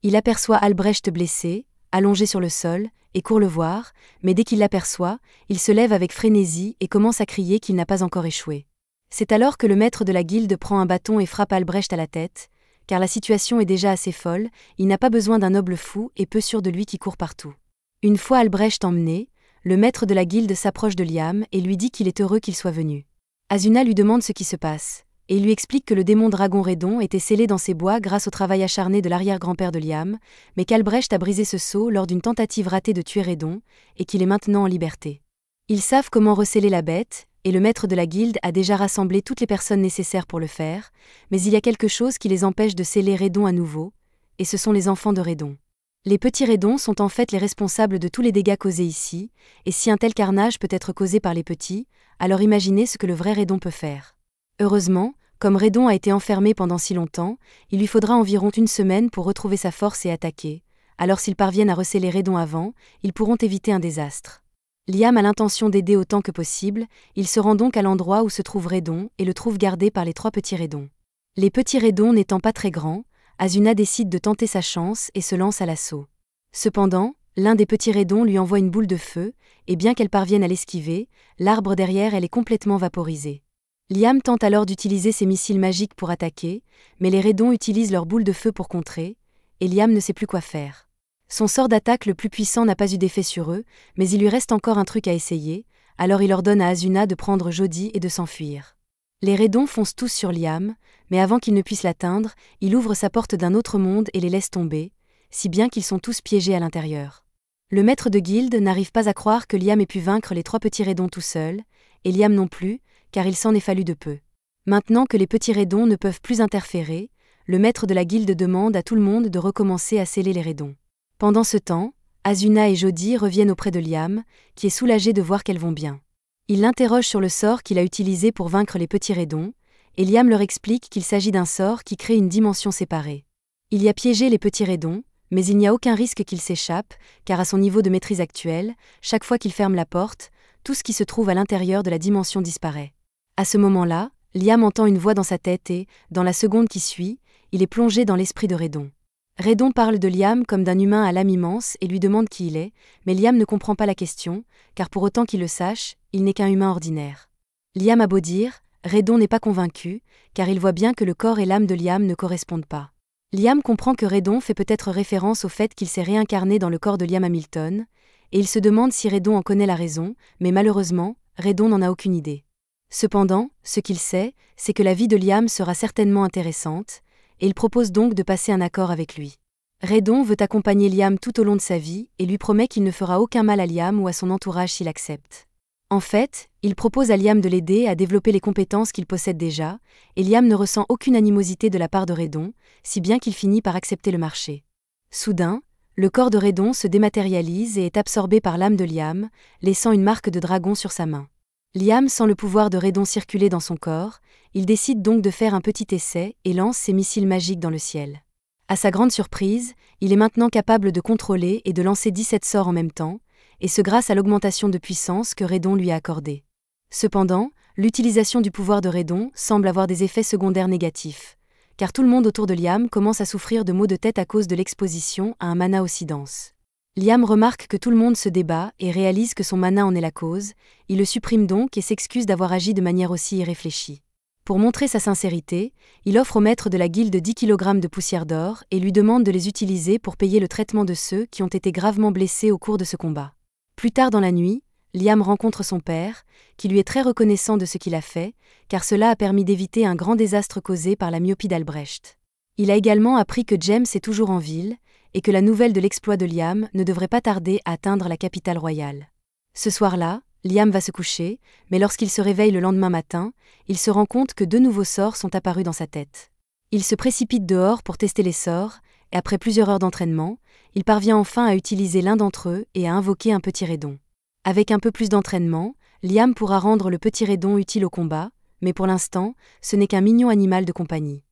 Il aperçoit Albrecht blessé, allongé sur le sol, et court le voir, mais dès qu'il l'aperçoit, il se lève avec frénésie et commence à crier qu'il n'a pas encore échoué. C'est alors que le maître de la guilde prend un bâton et frappe Albrecht à la tête, car la situation est déjà assez folle, il n'a pas besoin d'un noble fou et peu sûr de lui qui court partout. Une fois Albrecht emmené, le maître de la guilde s'approche de Liam et lui dit qu'il est heureux qu'il soit venu. Asuna lui demande ce qui se passe, et il lui explique que le démon dragon Redon était scellé dans ses bois grâce au travail acharné de l'arrière-grand-père de Liam, mais qu'Albrecht a brisé ce sceau lors d'une tentative ratée de tuer Redon, et qu'il est maintenant en liberté. Ils savent comment recéler la bête, et le maître de la guilde a déjà rassemblé toutes les personnes nécessaires pour le faire, mais il y a quelque chose qui les empêche de sceller Redon à nouveau, et ce sont les enfants de Redon. Les petits Redons sont en fait les responsables de tous les dégâts causés ici, et si un tel carnage peut être causé par les petits, alors imaginez ce que le vrai Redon peut faire. Heureusement, comme Redon a été enfermé pendant si longtemps, il lui faudra environ une semaine pour retrouver sa force et attaquer, alors s'ils parviennent à recéler Redon avant, ils pourront éviter un désastre. Liam a l'intention d'aider autant que possible, il se rend donc à l'endroit où se trouve Redon et le trouve gardé par les 3 petits Redons. Les petits Redons n'étant pas très grands, Asuna décide de tenter sa chance et se lance à l'assaut. Cependant, l'un des petits Redons lui envoie une boule de feu, et bien qu'elle parvienne à l'esquiver, l'arbre derrière elle est complètement vaporisé. Liam tente alors d'utiliser ses missiles magiques pour attaquer, mais les Redons utilisent leur boule de feu pour contrer, et Liam ne sait plus quoi faire. Son sort d'attaque le plus puissant n'a pas eu d'effet sur eux, mais il lui reste encore un truc à essayer, alors il ordonne à Asuna de prendre Jody et de s'enfuir. Les Redons foncent tous sur Liam, mais avant qu'ils ne puissent l'atteindre, il ouvre sa porte d'un autre monde et les laisse tomber, si bien qu'ils sont tous piégés à l'intérieur. Le maître de guilde n'arrive pas à croire que Liam ait pu vaincre les 3 petits Redons tout seul, et Liam non plus, car il s'en est fallu de peu. Maintenant que les petits Redons ne peuvent plus interférer, le maître de la guilde demande à tout le monde de recommencer à sceller les Redons. Pendant ce temps, Asuna et Jody reviennent auprès de Liam, qui est soulagé de voir qu'elles vont bien. Il l'interroge sur le sort qu'il a utilisé pour vaincre les petits Redons, et Liam leur explique qu'il s'agit d'un sort qui crée une dimension séparée. Il y a piégé les petits Redons, mais il n'y a aucun risque qu'ils s'échappent, car à son niveau de maîtrise actuel, chaque fois qu'il ferme la porte, tout ce qui se trouve à l'intérieur de la dimension disparaît. À ce moment-là, Liam entend une voix dans sa tête et, dans la seconde qui suit, il est plongé dans l'esprit de Redon. Redon parle de Liam comme d'un humain à l'âme immense et lui demande qui il est, mais Liam ne comprend pas la question, car pour autant qu'il le sache, il n'est qu'un humain ordinaire. Liam a beau dire, Redon n'est pas convaincu, car il voit bien que le corps et l'âme de Liam ne correspondent pas. Liam comprend que Redon fait peut-être référence au fait qu'il s'est réincarné dans le corps de Liam Hamilton, et il se demande si Redon en connaît la raison, mais malheureusement, Redon n'en a aucune idée. Cependant, ce qu'il sait, c'est que la vie de Liam sera certainement intéressante, et il propose donc de passer un accord avec lui. Redon veut accompagner Liam tout au long de sa vie et lui promet qu'il ne fera aucun mal à Liam ou à son entourage s'il accepte. En fait, il propose à Liam de l'aider à développer les compétences qu'il possède déjà, et Liam ne ressent aucune animosité de la part de Redon, si bien qu'il finit par accepter le marché. Soudain, le corps de Redon se dématérialise et est absorbé par l'âme de Liam, laissant une marque de dragon sur sa main. Liam sent le pouvoir de Redon circuler dans son corps, il décide donc de faire un petit essai et lance ses missiles magiques dans le ciel. À sa grande surprise, il est maintenant capable de contrôler et de lancer 17 sorts en même temps, et ce grâce à l'augmentation de puissance que Redon lui a accordée. Cependant, l'utilisation du pouvoir de Redon semble avoir des effets secondaires négatifs, car tout le monde autour de Liam commence à souffrir de maux de tête à cause de l'exposition à un mana aussi dense. Liam remarque que tout le monde se débat et réalise que son mana en est la cause, il le supprime donc et s'excuse d'avoir agi de manière aussi irréfléchie. Pour montrer sa sincérité, il offre au maître de la guilde 10 kg de poussière d'or et lui demande de les utiliser pour payer le traitement de ceux qui ont été gravement blessés au cours de ce combat. Plus tard dans la nuit, Liam rencontre son père, qui lui est très reconnaissant de ce qu'il a fait, car cela a permis d'éviter un grand désastre causé par la myopie d'Albrecht. Il a également appris que James est toujours en ville, et que la nouvelle de l'exploit de Liam ne devrait pas tarder à atteindre la capitale royale. Ce soir-là, Liam va se coucher, mais lorsqu'il se réveille le lendemain matin, il se rend compte que 2 nouveaux sorts sont apparus dans sa tête. Il se précipite dehors pour tester les sorts, et après plusieurs heures d'entraînement, il parvient enfin à utiliser l'un d'entre eux et à invoquer un petit Redon. Avec un peu plus d'entraînement, Liam pourra rendre le petit Redon utile au combat, mais pour l'instant, ce n'est qu'un mignon animal de compagnie.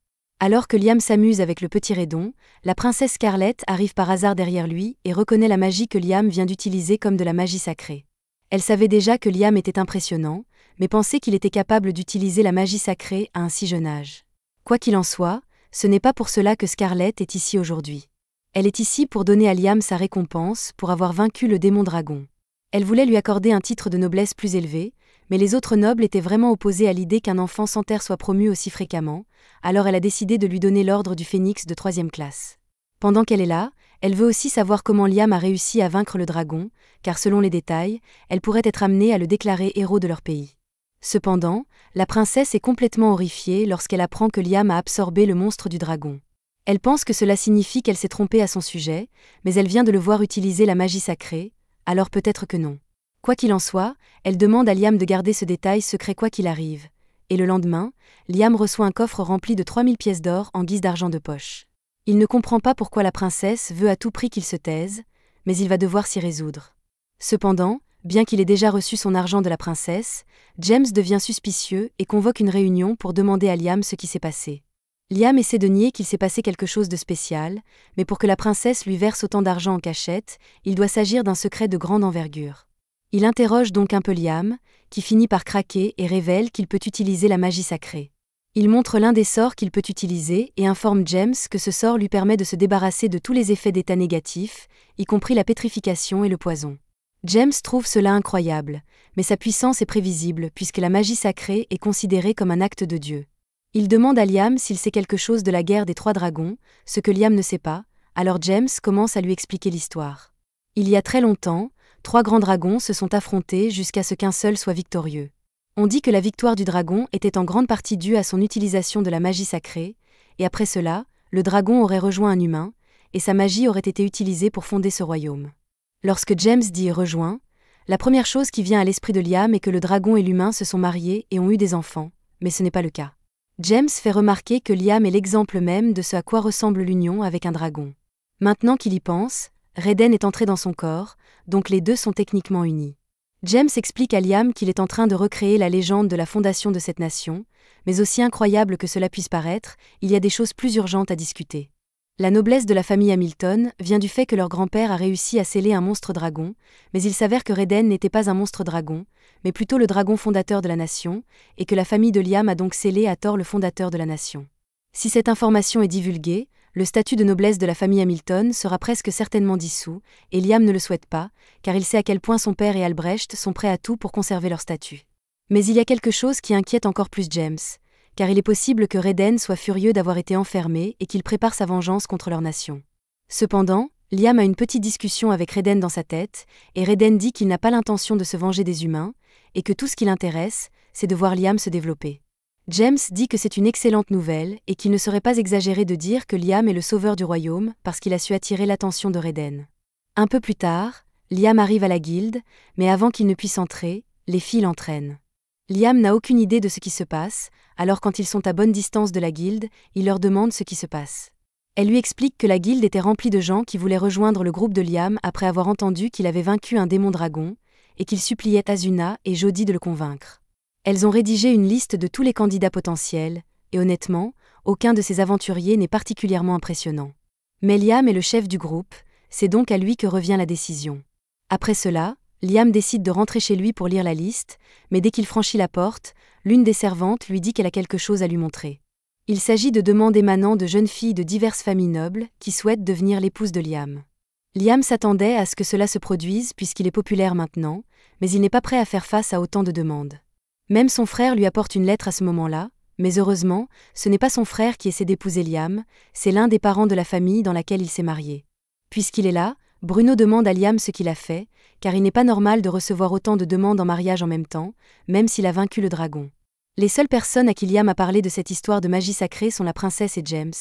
Alors que Liam s'amuse avec le petit Redon, la princesse Scarlett arrive par hasard derrière lui et reconnaît la magie que Liam vient d'utiliser comme de la magie sacrée. Elle savait déjà que Liam était impressionnant, mais pensait qu'il était capable d'utiliser la magie sacrée à un si jeune âge. Quoi qu'il en soit, ce n'est pas pour cela que Scarlett est ici aujourd'hui. Elle est ici pour donner à Liam sa récompense pour avoir vaincu le démon dragon. Elle voulait lui accorder un titre de noblesse plus élevé, Mais les autres nobles étaient vraiment opposés à l'idée qu'un enfant sans terre soit promu aussi fréquemment, alors elle a décidé de lui donner l'ordre du phénix de 3e classe. Pendant qu'elle est là, elle veut aussi savoir comment Liam a réussi à vaincre le dragon, car selon les détails, elle pourrait être amenée à le déclarer héros de leur pays. Cependant, la princesse est complètement horrifiée lorsqu'elle apprend que Liam a absorbé le monstre du dragon. Elle pense que cela signifie qu'elle s'est trompée à son sujet, mais elle vient de le voir utiliser la magie sacrée, alors peut-être que non. Quoi qu'il en soit, elle demande à Liam de garder ce détail secret quoi qu'il arrive. Et le lendemain, Liam reçoit un coffre rempli de 3000 pièces d'or en guise d'argent de poche. Il ne comprend pas pourquoi la princesse veut à tout prix qu'il se taise, mais il va devoir s'y résoudre. Cependant, bien qu'il ait déjà reçu son argent de la princesse, James devient suspicieux et convoque une réunion pour demander à Liam ce qui s'est passé. Liam essaie de nier qu'il s'est passé quelque chose de spécial, mais pour que la princesse lui verse autant d'argent en cachette, il doit s'agir d'un secret de grande envergure. Il interroge donc un peu Liam, qui finit par craquer et révèle qu'il peut utiliser la magie sacrée. Il montre l'un des sorts qu'il peut utiliser et informe James que ce sort lui permet de se débarrasser de tous les effets d'état négatifs, y compris la pétrification et le poison. James trouve cela incroyable, mais sa puissance est prévisible puisque la magie sacrée est considérée comme un acte de Dieu. Il demande à Liam s'il sait quelque chose de la guerre des 3 dragons, ce que Liam ne sait pas, alors James commence à lui expliquer l'histoire. Il y a très longtemps, 3 grands dragons se sont affrontés jusqu'à ce qu'un seul soit victorieux. On dit que la victoire du dragon était en grande partie due à son utilisation de la magie sacrée, et après cela, le dragon aurait rejoint un humain, et sa magie aurait été utilisée pour fonder ce royaume. Lorsque James dit « rejoint », la première chose qui vient à l'esprit de Liam est que le dragon et l'humain se sont mariés et ont eu des enfants, mais ce n'est pas le cas. James fait remarquer que Liam est l'exemple même de ce à quoi ressemble l'union avec un dragon. Maintenant qu'il y pense, Reden est entré dans son corps, donc les deux sont techniquement unis. James explique à Liam qu'il est en train de recréer la légende de la fondation de cette nation, mais aussi incroyable que cela puisse paraître, il y a des choses plus urgentes à discuter. La noblesse de la famille Hamilton vient du fait que leur grand-père a réussi à sceller un monstre dragon, mais il s'avère que Reden n'était pas un monstre dragon, mais plutôt le dragon fondateur de la nation, et que la famille de Liam a donc scellé à tort le fondateur de la nation. Si cette information est divulguée, le statut de noblesse de la famille Hamilton sera presque certainement dissous, et Liam ne le souhaite pas, car il sait à quel point son père et Albrecht sont prêts à tout pour conserver leur statut. Mais il y a quelque chose qui inquiète encore plus James, car il est possible que Reden soit furieux d'avoir été enfermé et qu'il prépare sa vengeance contre leur nation. Cependant, Liam a une petite discussion avec Reden dans sa tête, et Reden dit qu'il n'a pas l'intention de se venger des humains, et que tout ce qui l'intéresse, c'est de voir Liam se développer. James dit que c'est une excellente nouvelle et qu'il ne serait pas exagéré de dire que Liam est le sauveur du royaume parce qu'il a su attirer l'attention de Reden. Un peu plus tard, Liam arrive à la guilde, mais avant qu'il ne puisse entrer, les filles l'entraînent. Liam n'a aucune idée de ce qui se passe, alors quand ils sont à bonne distance de la guilde, il leur demande ce qui se passe. Elle lui explique que la guilde était remplie de gens qui voulaient rejoindre le groupe de Liam après avoir entendu qu'il avait vaincu un démon dragon, et qu'il suppliait Asuna et Jody de le convaincre. Elles ont rédigé une liste de tous les candidats potentiels, et honnêtement, aucun de ces aventuriers n'est particulièrement impressionnant. Mais Liam est le chef du groupe, c'est donc à lui que revient la décision. Après cela, Liam décide de rentrer chez lui pour lire la liste, mais dès qu'il franchit la porte, l'une des servantes lui dit qu'elle a quelque chose à lui montrer. Il s'agit de demandes émanant de jeunes filles de diverses familles nobles qui souhaitent devenir l'épouse de Liam. Liam s'attendait à ce que cela se produise puisqu'il est populaire maintenant, mais il n'est pas prêt à faire face à autant de demandes. Même son frère lui apporte une lettre à ce moment-là, mais heureusement, ce n'est pas son frère qui essaie d'épouser Liam, c'est l'un des parents de la famille dans laquelle il s'est marié. Puisqu'il est là, Bruno demande à Liam ce qu'il a fait, car il n'est pas normal de recevoir autant de demandes en mariage en même temps, même s'il a vaincu le dragon. Les seules personnes à qui Liam a parlé de cette histoire de magie sacrée sont la princesse et James,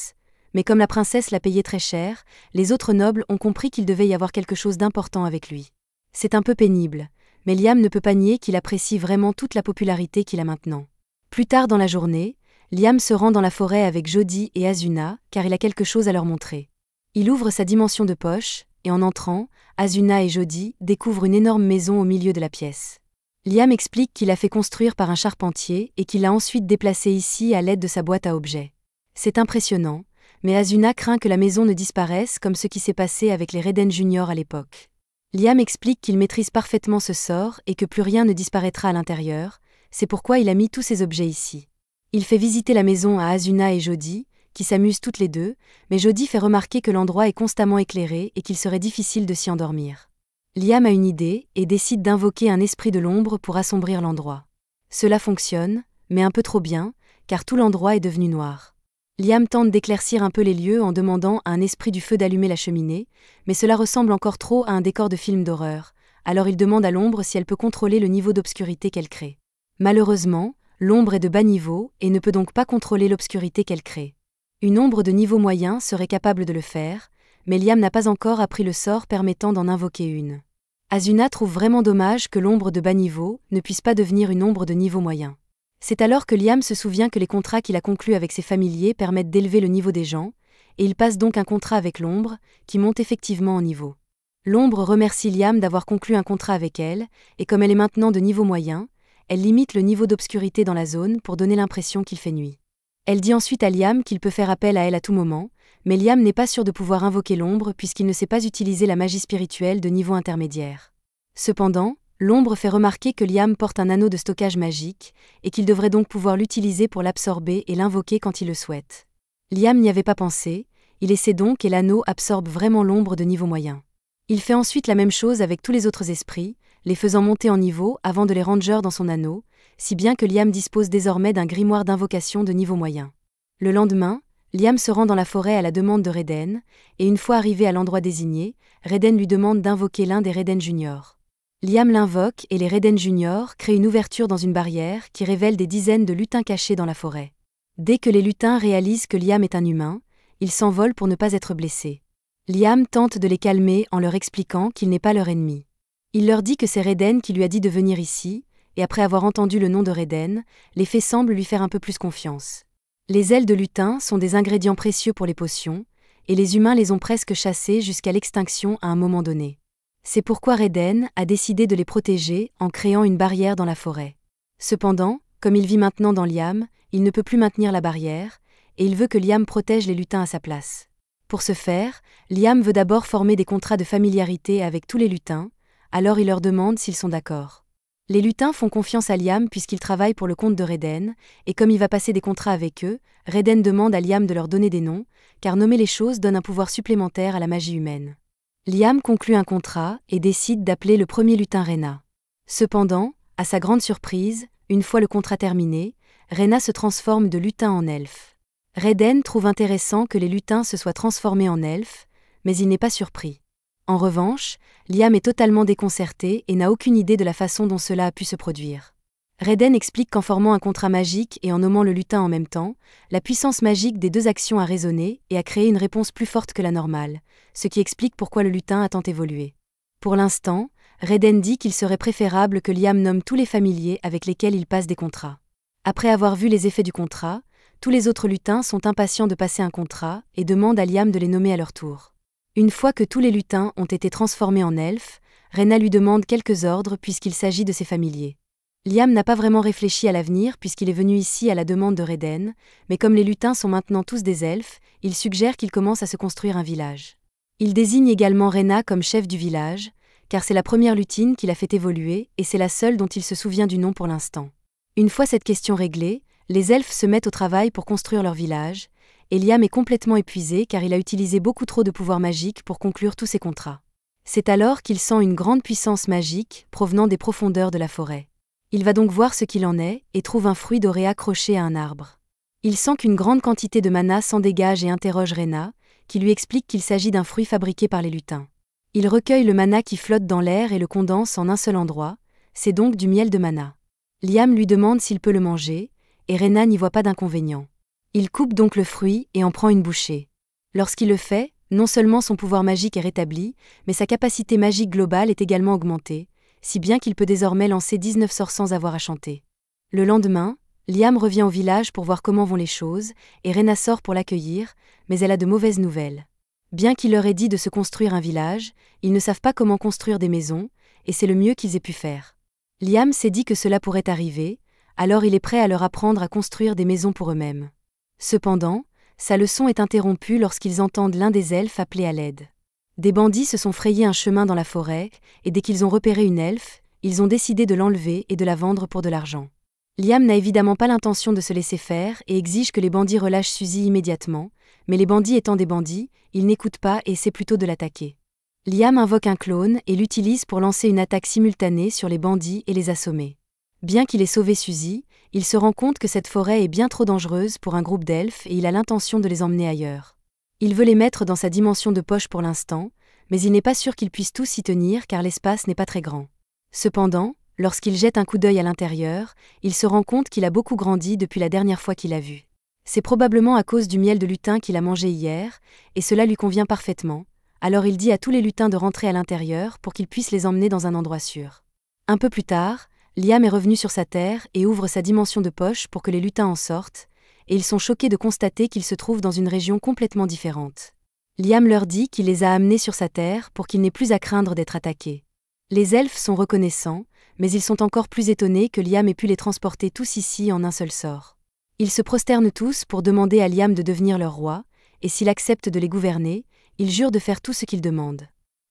mais comme la princesse l'a payé très cher, les autres nobles ont compris qu'il devait y avoir quelque chose d'important avec lui. C'est un peu pénible, mais Liam ne peut pas nier qu'il apprécie vraiment toute la popularité qu'il a maintenant. Plus tard dans la journée, Liam se rend dans la forêt avec Jody et Asuna, car il a quelque chose à leur montrer. Il ouvre sa dimension de poche, et en entrant, Asuna et Jody découvrent une énorme maison au milieu de la pièce. Liam explique qu'il l'a fait construire par un charpentier et qu'il l'a ensuite déplacée ici à l'aide de sa boîte à objets. C'est impressionnant, mais Asuna craint que la maison ne disparaisse comme ce qui s'est passé avec les Reden Junior à l'époque. Liam explique qu'il maîtrise parfaitement ce sort et que plus rien ne disparaîtra à l'intérieur, c'est pourquoi il a mis tous ces objets ici. Il fait visiter la maison à Asuna et Jody, qui s'amusent toutes les deux, mais Jody fait remarquer que l'endroit est constamment éclairé et qu'il serait difficile de s'y endormir. Liam a une idée et décide d'invoquer un esprit de l'ombre pour assombrir l'endroit. Cela fonctionne, mais un peu trop bien, car tout l'endroit est devenu noir. Liam tente d'éclaircir un peu les lieux en demandant à un esprit du feu d'allumer la cheminée, mais cela ressemble encore trop à un décor de film d'horreur, alors il demande à l'ombre si elle peut contrôler le niveau d'obscurité qu'elle crée. Malheureusement, l'ombre est de bas niveau et ne peut donc pas contrôler l'obscurité qu'elle crée. Une ombre de niveau moyen serait capable de le faire, mais Liam n'a pas encore appris le sort permettant d'en invoquer une. Asuna trouve vraiment dommage que l'ombre de bas niveau ne puisse pas devenir une ombre de niveau moyen. C'est alors que Liam se souvient que les contrats qu'il a conclus avec ses familiers permettent d'élever le niveau des gens, et il passe donc un contrat avec l'ombre, qui monte effectivement en niveau. L'ombre remercie Liam d'avoir conclu un contrat avec elle, et comme elle est maintenant de niveau moyen, elle limite le niveau d'obscurité dans la zone pour donner l'impression qu'il fait nuit. Elle dit ensuite à Liam qu'il peut faire appel à elle à tout moment, mais Liam n'est pas sûr de pouvoir invoquer l'ombre puisqu'il ne sait pas utiliser la magie spirituelle de niveau intermédiaire. Cependant, l'ombre fait remarquer que Liam porte un anneau de stockage magique, et qu'il devrait donc pouvoir l'utiliser pour l'absorber et l'invoquer quand il le souhaite. Liam n'y avait pas pensé, il essaie donc et l'anneau absorbe vraiment l'ombre de niveau moyen. Il fait ensuite la même chose avec tous les autres esprits, les faisant monter en niveau avant de les ranger dans son anneau, si bien que Liam dispose désormais d'un grimoire d'invocation de niveau moyen. Le lendemain, Liam se rend dans la forêt à la demande de Reden, et une fois arrivé à l'endroit désigné, Reden lui demande d'invoquer l'un des Reden Juniors. Liam l'invoque et les Reden Juniors créent une ouverture dans une barrière qui révèle des dizaines de lutins cachés dans la forêt. Dès que les lutins réalisent que Liam est un humain, ils s'envolent pour ne pas être blessés. Liam tente de les calmer en leur expliquant qu'il n'est pas leur ennemi. Il leur dit que c'est Reden qui lui a dit de venir ici, et après avoir entendu le nom de Reden, les faits semblent lui faire un peu plus confiance. Les ailes de lutin sont des ingrédients précieux pour les potions, et les humains les ont presque chassées jusqu'à l'extinction à un moment donné. C'est pourquoi Reden a décidé de les protéger en créant une barrière dans la forêt. Cependant, comme il vit maintenant dans Liam, il ne peut plus maintenir la barrière, et il veut que Liam protège les lutins à sa place. Pour ce faire, Liam veut d'abord former des contrats de familiarité avec tous les lutins, alors il leur demande s'ils sont d'accord. Les lutins font confiance à Liam puisqu'il travaille pour le compte de Reden, et comme il va passer des contrats avec eux, Reden demande à Liam de leur donner des noms, car nommer les choses donne un pouvoir supplémentaire à la magie humaine. Liam conclut un contrat et décide d'appeler le premier lutin Rena. Cependant, à sa grande surprise, une fois le contrat terminé, Rena se transforme de lutin en elfe. Reden trouve intéressant que les lutins se soient transformés en elfes, mais il n'est pas surpris. En revanche, Liam est totalement déconcerté et n'a aucune idée de la façon dont cela a pu se produire. Reden explique qu'en formant un contrat magique et en nommant le lutin en même temps, la puissance magique des deux actions a résonné et a créé une réponse plus forte que la normale, ce qui explique pourquoi le lutin a tant évolué. Pour l'instant, Reden dit qu'il serait préférable que Liam nomme tous les familiers avec lesquels il passe des contrats. Après avoir vu les effets du contrat, tous les autres lutins sont impatients de passer un contrat et demandent à Liam de les nommer à leur tour. Une fois que tous les lutins ont été transformés en elfes, Rena lui demande quelques ordres puisqu'il s'agit de ses familiers. Liam n'a pas vraiment réfléchi à l'avenir puisqu'il est venu ici à la demande de Reden, mais comme les lutins sont maintenant tous des elfes, il suggère qu'ils commencent à se construire un village. Il désigne également Rena comme chef du village, car c'est la première lutine qu'il a fait évoluer et c'est la seule dont il se souvient du nom pour l'instant. Une fois cette question réglée, les elfes se mettent au travail pour construire leur village, et Liam est complètement épuisé car il a utilisé beaucoup trop de pouvoirs magiques pour conclure tous ses contrats. C'est alors qu'il sent une grande puissance magique provenant des profondeurs de la forêt. Il va donc voir ce qu'il en est et trouve un fruit doré accroché à un arbre. Il sent qu'une grande quantité de mana s'en dégage et interroge Rena, qui lui explique qu'il s'agit d'un fruit fabriqué par les lutins. Il recueille le mana qui flotte dans l'air et le condense en un seul endroit, c'est donc du miel de mana. Liam lui demande s'il peut le manger, et Rena n'y voit pas d'inconvénient. Il coupe donc le fruit et en prend une bouchée. Lorsqu'il le fait, non seulement son pouvoir magique est rétabli, mais sa capacité magique globale est également augmentée, si bien qu'il peut désormais lancer 19 sorts sans avoir à chanter. Le lendemain, Liam revient au village pour voir comment vont les choses, et Rena sort pour l'accueillir, mais elle a de mauvaises nouvelles. Bien qu'il leur ait dit de se construire un village, ils ne savent pas comment construire des maisons, et c'est le mieux qu'ils aient pu faire. Liam s'est dit que cela pourrait arriver, alors il est prêt à leur apprendre à construire des maisons pour eux-mêmes. Cependant, sa leçon est interrompue lorsqu'ils entendent l'un des elfes appeler à l'aide. Des bandits se sont frayés un chemin dans la forêt, et dès qu'ils ont repéré une elfe, ils ont décidé de l'enlever et de la vendre pour de l'argent. Liam n'a évidemment pas l'intention de se laisser faire et exige que les bandits relâchent Suzy immédiatement, mais les bandits étant des bandits, ils n'écoutent pas et essaient plutôt de l'attaquer. Liam invoque un clone et l'utilise pour lancer une attaque simultanée sur les bandits et les assommer. Bien qu'il ait sauvé Suzy, il se rend compte que cette forêt est bien trop dangereuse pour un groupe d'elfes et il a l'intention de les emmener ailleurs. Il veut les mettre dans sa dimension de poche pour l'instant, mais il n'est pas sûr qu'ils puissent tous s'y tenir car l'espace n'est pas très grand. Cependant, lorsqu'il jette un coup d'œil à l'intérieur, il se rend compte qu'il a beaucoup grandi depuis la dernière fois qu'il l'a vu. C'est probablement à cause du miel de lutin qu'il a mangé hier, et cela lui convient parfaitement, alors il dit à tous les lutins de rentrer à l'intérieur pour qu'ils puissent les emmener dans un endroit sûr. Un peu plus tard, Liam est revenu sur sa terre et ouvre sa dimension de poche pour que les lutins en sortent, et ils sont choqués de constater qu'ils se trouvent dans une région complètement différente. Liam leur dit qu'il les a amenés sur sa terre pour qu'ils n'aient plus à craindre d'être attaqués. Les elfes sont reconnaissants, mais ils sont encore plus étonnés que Liam ait pu les transporter tous ici en un seul sort. Ils se prosternent tous pour demander à Liam de devenir leur roi, et s'il accepte de les gouverner, il jure de faire tout ce qu'il demande.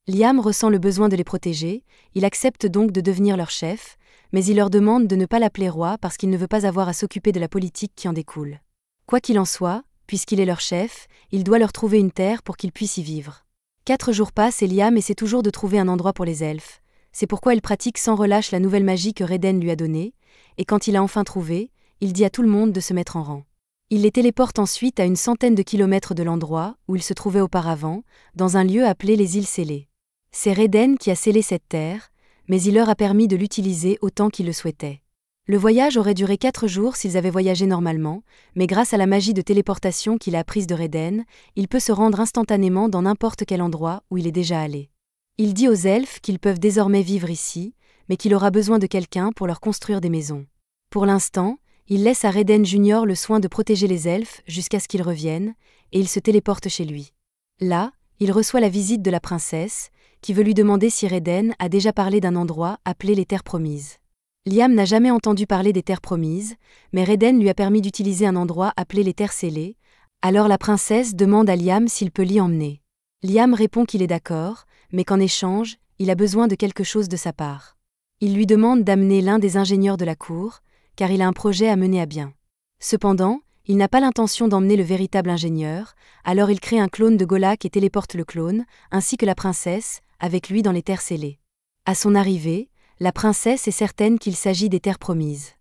Liam ressent le besoin de les protéger, il accepte donc de devenir leur chef, mais il leur demande de ne pas l'appeler roi parce qu'il ne veut pas avoir à s'occuper de la politique qui en découle. Quoi qu'il en soit, puisqu'il est leur chef, il doit leur trouver une terre pour qu'ils puissent y vivre. 4 jours passent et Liam essaie toujours de trouver un endroit pour les elfes. C'est pourquoi il pratique sans relâche la nouvelle magie que Reden lui a donnée, et quand il a enfin trouvé, il dit à tout le monde de se mettre en rang. Il les téléporte ensuite à une centaine de kilomètres de l'endroit où ils se trouvaient auparavant, dans un lieu appelé les îles scellées. C'est Reden qui a scellé cette terre, mais il leur a permis de l'utiliser autant qu'ils le souhaitaient. Le voyage aurait duré 4 jours s'ils avaient voyagé normalement, mais grâce à la magie de téléportation qu'il a apprise de Reden, il peut se rendre instantanément dans n'importe quel endroit où il est déjà allé. Il dit aux elfes qu'ils peuvent désormais vivre ici, mais qu'il aura besoin de quelqu'un pour leur construire des maisons. Pour l'instant, il laisse à Reden Junior le soin de protéger les elfes jusqu'à ce qu'ils reviennent, et il se téléporte chez lui. Là, il reçoit la visite de la princesse, qui veut lui demander si Reden a déjà parlé d'un endroit appelé les Terres Promises. Liam n'a jamais entendu parler des Terres Promises, mais Reden lui a permis d'utiliser un endroit appelé les Terres Scellées, alors la princesse demande à Liam s'il peut l'y emmener. Liam répond qu'il est d'accord, mais qu'en échange, il a besoin de quelque chose de sa part. Il lui demande d'amener l'un des ingénieurs de la cour, car il a un projet à mener à bien. Cependant, il n'a pas l'intention d'emmener le véritable ingénieur, alors il crée un clone de Golak et téléporte le clone, ainsi que la princesse, avec lui dans les Terres Scellées. À son arrivée, la princesse est certaine qu'il s'agit des Terres Promises.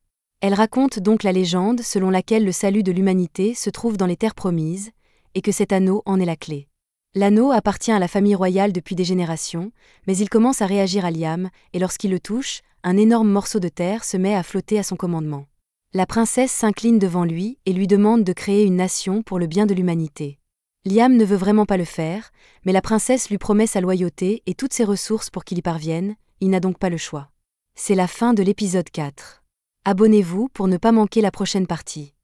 Elle raconte donc la légende selon laquelle le salut de l'humanité se trouve dans les Terres Promises, et que cet anneau en est la clé. L'anneau appartient à la famille royale depuis des générations, mais il commence à réagir à Liam, et lorsqu'il le touche, un énorme morceau de terre se met à flotter à son commandement. La princesse s'incline devant lui et lui demande de créer une nation pour le bien de l'humanité. Liam ne veut vraiment pas le faire, mais la princesse lui promet sa loyauté et toutes ses ressources pour qu'il y parvienne, il n'a donc pas le choix. C'est la fin de l'épisode 4. Abonnez-vous pour ne pas manquer la prochaine partie.